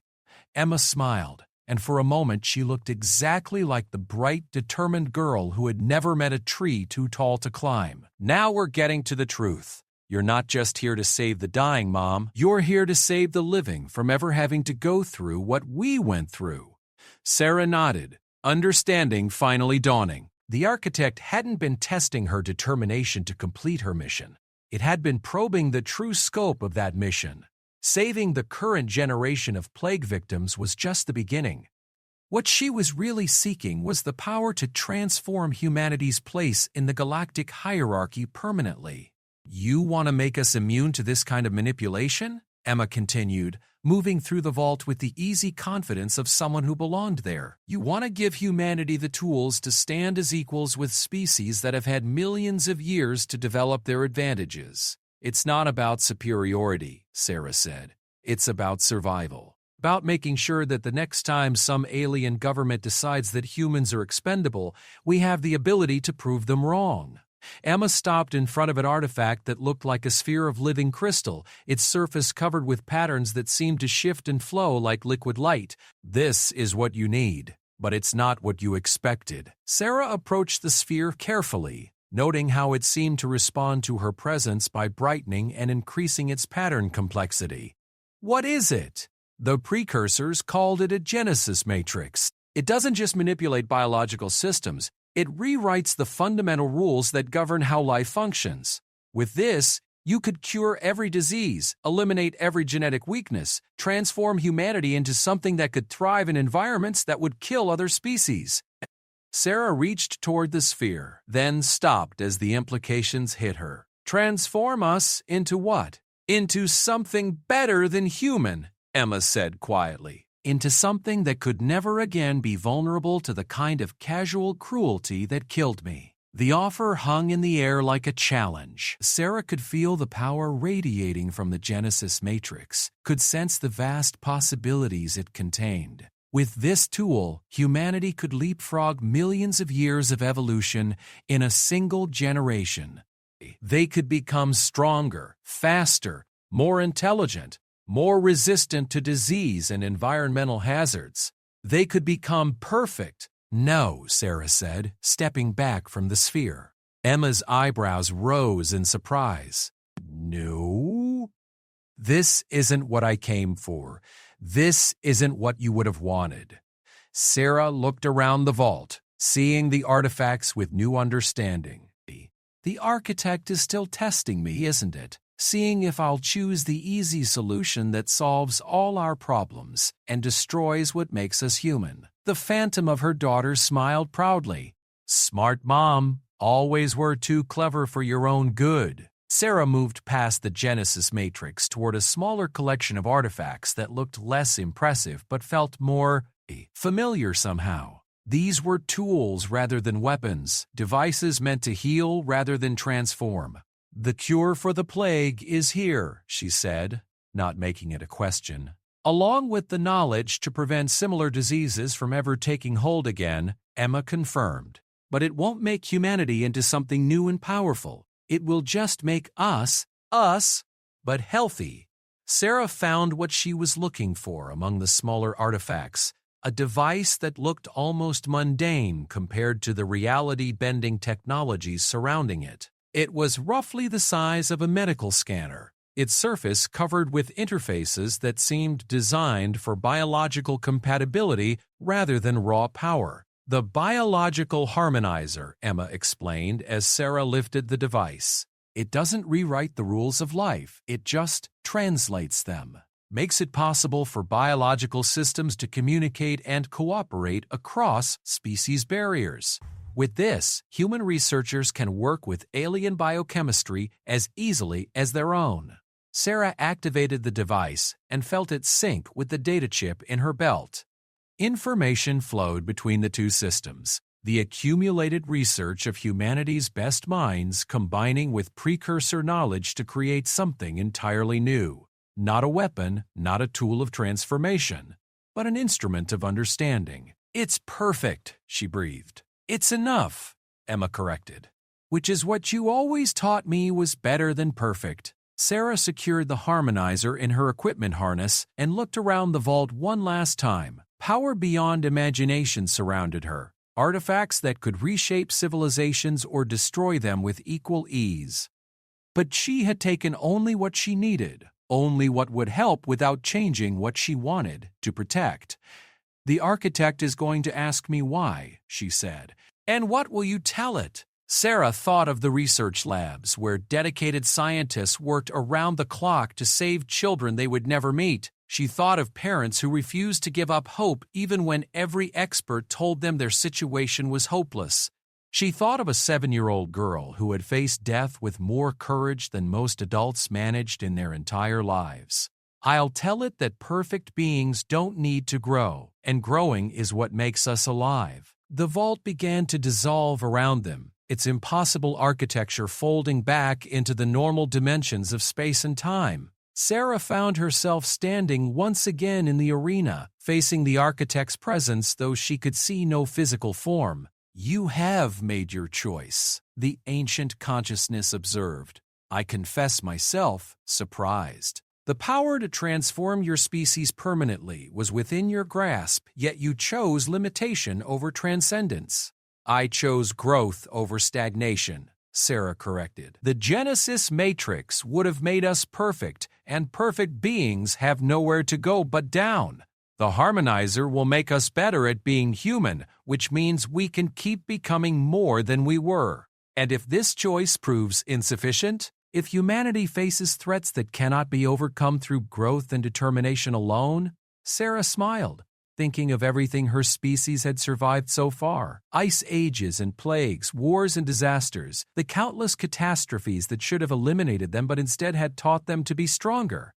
Emma smiled, and for a moment she looked exactly like the bright, determined girl who had never met a tree too tall to climb. "Now we're getting to the truth. You're not just here to save the dying, Mom. You're here to save the living from ever having to go through what we went through." Sarah nodded, understanding finally dawning. The architect hadn't been testing her determination to complete her mission. It had been probing the true scope of that mission. Saving the current generation of plague victims was just the beginning. What she was really seeking was the power to transform humanity's place in the galactic hierarchy permanently. "You want to make us immune to this kind of manipulation?" Emma continued, moving through the vault with the easy confidence of someone who belonged there. "You want to give humanity the tools to stand as equals with species that have had millions of years to develop their advantages." "It's not about superiority," Sarah said. "It's about survival. About making sure that the next time some alien government decides that humans are expendable, we have the ability to prove them wrong." Emma stopped in front of an artifact that looked like a sphere of living crystal, its surface covered with patterns that seemed to shift and flow like liquid light. "This is what you need, but it's not what you expected." Sarah approached the sphere carefully, noting how it seemed to respond to her presence by brightening and increasing its pattern complexity. "What is it?" The precursors called it a Genesis matrix. "It doesn't just manipulate biological systems, it rewrites the fundamental rules that govern how life functions. With this, you could cure every disease, eliminate every genetic weakness, transform humanity into something that could thrive in environments that would kill other species." Sarah reached toward the sphere, then stopped as the implications hit her. "Transform us into what?" "Into something better than human," Emma said quietly. "Into something that could never again be vulnerable to the kind of casual cruelty that killed me." The offer hung in the air like a challenge. Sarah could feel the power radiating from the Genesis matrix, could sense the vast possibilities it contained. With this tool, humanity could leapfrog millions of years of evolution in a single generation. They could become stronger, faster, more intelligent, more resistant to disease and environmental hazards. They could become perfect. "No," Sarah said, stepping back from the sphere. Emma's eyebrows rose in surprise. "No? This isn't what I came for. This isn't what you would have wanted." Sarah looked around the vault, seeing the artifacts with new understanding. "The architect is still testing me, isn't it? Seeing if I'll choose the easy solution that solves all our problems and destroys what makes us human." The phantom of her daughter smiled proudly. "Smart mom, always were too clever for your own good." Sarah moved past the Genesis matrix toward a smaller collection of artifacts that looked less impressive but felt more familiar somehow. These were tools rather than weapons, devices meant to heal rather than transform. "The cure for the plague is here," she said, not making it a question. "Along with the knowledge to prevent similar diseases from ever taking hold again," Emma confirmed. "But it won't make humanity into something new and powerful. It will just make us, but healthy." Sarah found what she was looking for among the smaller artifacts, a device that looked almost mundane compared to the reality-bending technologies surrounding it. It was roughly the size of a medical scanner, its surface covered with interfaces that seemed designed for biological compatibility rather than raw power. "The biological harmonizer," Emma explained as Sarah lifted the device. "It doesn't rewrite the rules of life, it just translates them. Makes it possible for biological systems to communicate and cooperate across species barriers. With this, human researchers can work with alien biochemistry as easily as their own." Sarah activated the device and felt it sync with the data chip in her belt. Information flowed between the two systems. the accumulated research of humanity's best minds combining with precursor knowledge to create something entirely new. Not a weapon, not a tool of transformation, but an instrument of understanding. "It's perfect," she breathed. "It's enough," Emma corrected. "Which is what you always taught me was better than perfect." Sarah secured the harmonizer in her equipment harness and looked around the vault one last time. Power beyond imagination surrounded her, artifacts that could reshape civilizations or destroy them with equal ease. But she had taken only what she needed, only what would help without changing what she wanted to protect. "The architect is going to ask me why," she said. "And what will you tell it?" Sarah thought of the research labs where dedicated scientists worked around the clock to save children they would never meet. She thought of parents who refused to give up hope even when every expert told them their situation was hopeless. She thought of a 7-year-old girl who had faced death with more courage than most adults managed in their entire lives. "I'll tell it that perfect beings don't need to grow, and growing is what makes us alive." The vault began to dissolve around them, its impossible architecture folding back into the normal dimensions of space and time. Sarah found herself standing once again in the arena, facing the architect's presence though she could see no physical form. "You have made your choice," the ancient consciousness observed. "I confess myself surprised. The power to transform your species permanently was within your grasp, yet you chose limitation over transcendence." "I chose growth over stagnation," Sarah corrected. "The Genesis Matrix would have made us perfect, and perfect beings have nowhere to go but down. The harmonizer will make us better at being human, which means we can keep becoming more than we were. And if this choice proves insufficient, if humanity faces threats that cannot be overcome through growth and determination alone," Sarah smiled, thinking of everything her species had survived so far. Ice ages and plagues, wars and disasters, the countless catastrophes that should have eliminated them but instead had taught them to be stronger.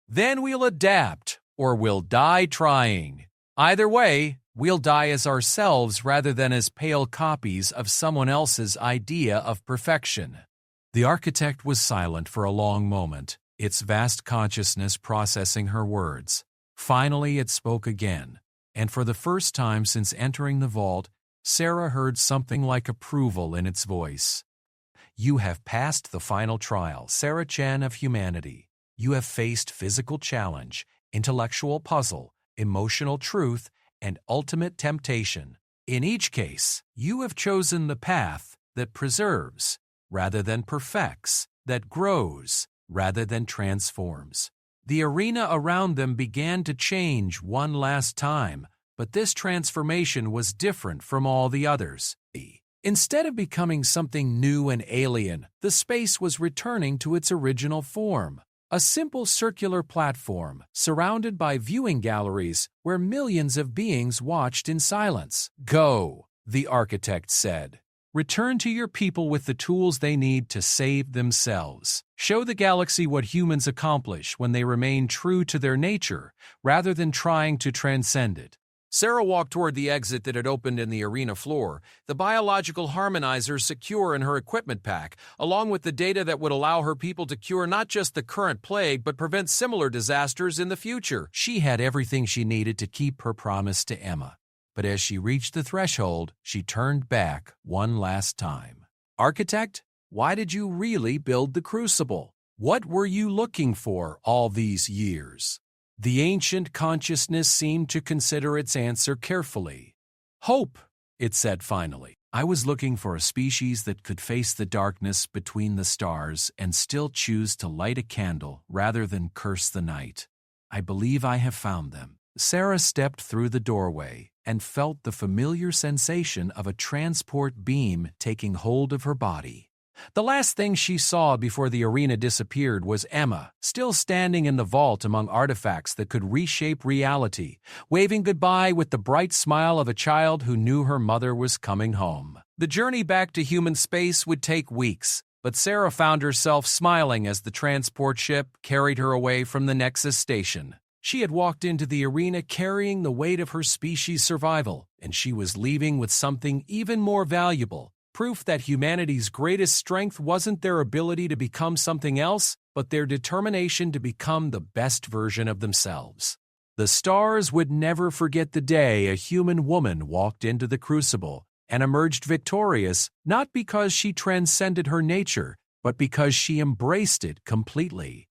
"Then we'll adapt, or we'll die trying. Either way, we'll die as ourselves rather than as pale copies of someone else's idea of perfection." The architect was silent for a long moment, its vast consciousness processing her words. Finally it spoke again, and for the first time since entering the vault, Sarah heard something like approval in its voice. "You have passed the final trial, Sarah Chan of humanity. You have faced physical challenge, intellectual puzzle, emotional truth, and ultimate temptation. In each case, you have chosen the path that preserves rather than perfects, that grows rather than transforms." The arena around them began to change one last time, but this transformation was different from all the others. Instead of becoming something new and alien, the space was returning to its original form. A simple circular platform, surrounded by viewing galleries where millions of beings watched in silence. "Go," the architect said. "Return to your people with the tools they need to save themselves. Show the galaxy what humans accomplish when they remain true to their nature, rather than trying to transcend it." Sarah walked toward the exit that had opened in the arena floor, the biological harmonizer secure in her equipment pack, along with the data that would allow her people to cure not just the current plague but prevent similar disasters in the future. She had everything she needed to keep her promise to Emma. But as she reached the threshold, she turned back one last time. "Architect, why did you really build the crucible? What were you looking for all these years?" The ancient consciousness seemed to consider its answer carefully. "Hope," it said finally. "I was looking for a species that could face the darkness between the stars and still choose to light a candle rather than curse the night. I believe I have found them." Sarah stepped through the doorway and felt the familiar sensation of a transport beam taking hold of her body. The last thing she saw before the arena disappeared was Emma, still standing in the vault among artifacts that could reshape reality, waving goodbye with the bright smile of a child who knew her mother was coming home. The journey back to human space would take weeks, but Sarah found herself smiling as the transport ship carried her away from the Nexus station. She had walked into the arena carrying the weight of her species' survival, and she was leaving with something even more valuable, proof that humanity's greatest strength wasn't their ability to become something else, but their determination to become the best version of themselves. The stars would never forget the day a human woman walked into the crucible and emerged victorious, not because she transcended her nature, but because she embraced it completely.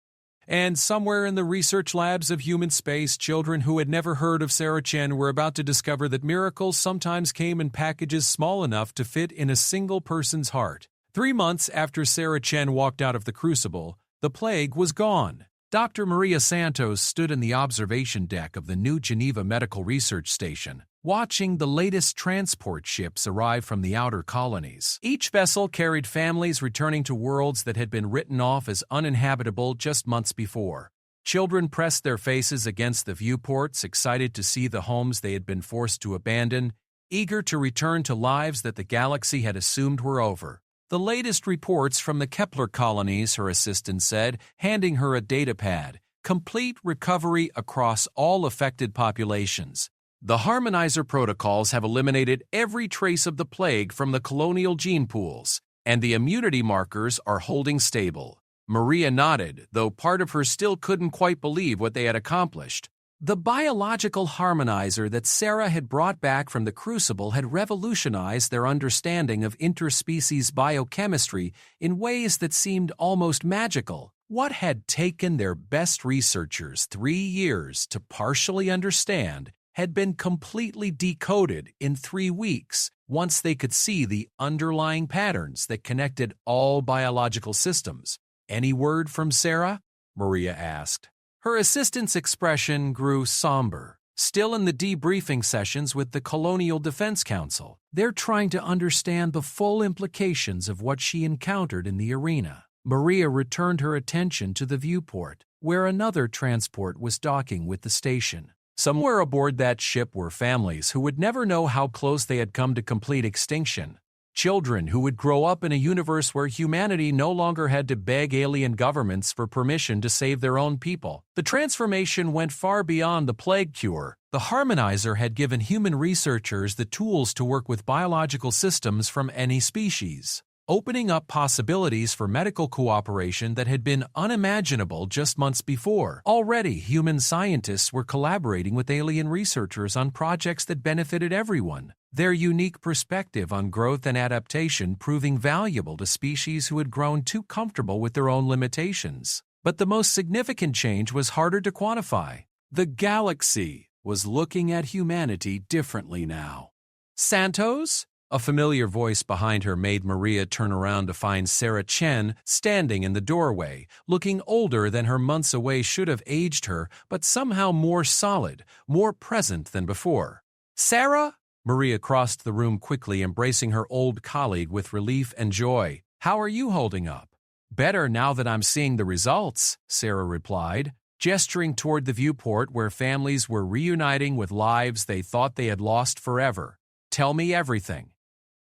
And somewhere in the research labs of human space, children who had never heard of Sarah Chen were about to discover that miracles sometimes came in packages small enough to fit in a single person's heart. 3 months after Sarah Chen walked out of the crucible, the plague was gone. Dr. Maria Santos stood in the observation deck of the New Geneva Medical Research Station, watching the latest transport ships arrive from the outer colonies. Each vessel carried families returning to worlds that had been written off as uninhabitable just months before. Children pressed their faces against the viewports, excited to see the homes they had been forced to abandon, eager to return to lives that the galaxy had assumed were over. The latest reports from the Kepler colonies, her assistant said, handing her a datapad. Complete recovery across all affected populations. The harmonizer protocols have eliminated every trace of the plague from the colonial gene pools, and the immunity markers are holding stable. Maria nodded, though part of her still couldn't quite believe what they had accomplished. The biological harmonizer that Sarah had brought back from the crucible had revolutionized their understanding of interspecies biochemistry in ways that seemed almost magical. What had taken their best researchers 3 years to partially understand had been completely decoded in 3 weeks once they could see the underlying patterns that connected all biological systems. "Any word from Sarah?" Maria asked. Her assistant's expression grew somber. "Still in the debriefing sessions with the Colonial Defense Council. They're trying to understand the full implications of what she encountered in the arena." Maria returned her attention to the viewport, where another transport was docking with the station. Somewhere aboard that ship were families who would never know how close they had come to complete extinction. Children who would grow up in a universe where humanity no longer had to beg alien governments for permission to save their own people. The transformation went far beyond the plague cure. The harmonizer had given human researchers the tools to work with biological systems from any species, opening up possibilities for medical cooperation that had been unimaginable just months before. Already, human scientists were collaborating with alien researchers on projects that benefited everyone, their unique perspective on growth and adaptation proving valuable to species who had grown too comfortable with their own limitations. But the most significant change was harder to quantify. The galaxy was looking at humanity differently now. "Santos?" A familiar voice behind her made Maria turn around to find Sarah Chen standing in the doorway, looking older than her months away should have aged her, but somehow more solid, more present than before. "Sarah?" Maria crossed the room quickly, embracing her old colleague with relief and joy. "How are you holding up?" "Better now that I'm seeing the results," Sarah replied, gesturing toward the viewport where families were reuniting with lives they thought they had lost forever. "Tell me everything.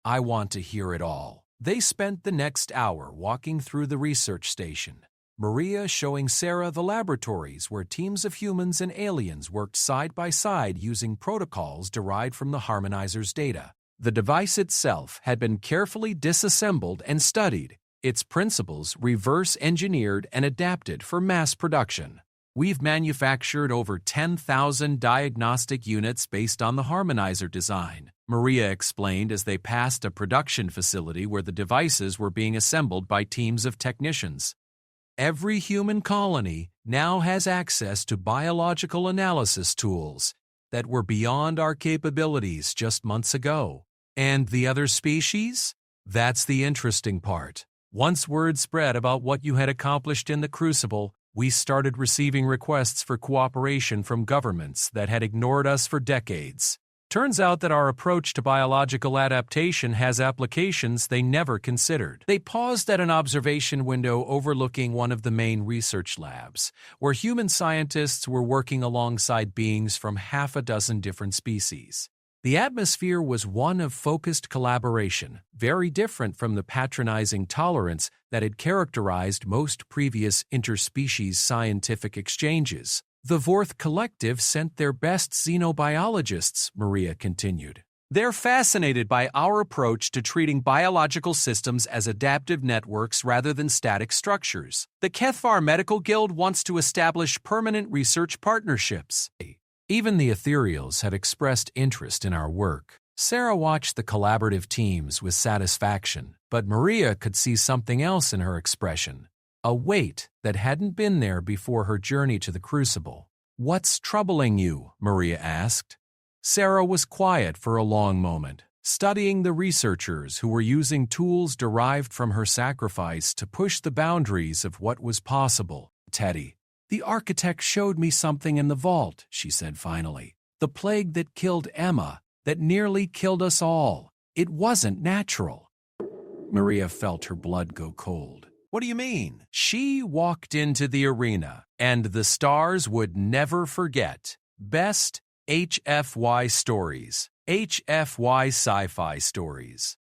I want to hear it all." They spent the next hour walking through the research station, Maria showing Sarah the laboratories where teams of humans and aliens worked side by side using protocols derived from the harmonizer's data. The device itself had been carefully disassembled and studied, its principles reverse-engineered and adapted for mass production. "We've manufactured over 10,000 diagnostic units based on the harmonizer design," Maria explained as they passed a production facility where the devices were being assembled by teams of technicians. "Every human colony now has access to biological analysis tools that were beyond our capabilities just months ago." "And the other species?" "That's the interesting part. Once word spread about what you had accomplished in the Crucible, we started receiving requests for cooperation from governments that had ignored us for decades. Turns out that our approach to biological adaptation has applications they never considered." They paused at an observation window overlooking one of the main research labs, where human scientists were working alongside beings from 6 different species. The atmosphere was one of focused collaboration, very different from the patronizing tolerance that had characterized most previous interspecies scientific exchanges. The Vorth Collective sent their best xenobiologists, Maria continued. They're fascinated by our approach to treating biological systems as adaptive networks rather than static structures. The Kethvar Medical Guild wants to establish permanent research partnerships. Even the Ethereals had expressed interest in our work. Sarah watched the collaborative teams with satisfaction, but Maria could see something else in her expression, a weight that hadn't been there before her journey to the Crucible. "What's troubling you?" Maria asked. Sarah was quiet for a long moment, studying the researchers who were using tools derived from her sacrifice to push the boundaries of what was possible. "Teddy, the architect showed me something in the vault," she said finally. "The plague that killed Emma, that nearly killed us all. It wasn't natural." Maria felt her blood go cold. "What do you mean?" "She walked into the arena, and the stars would never forget. Best HFY Stories, HFY Sci-Fi Stories.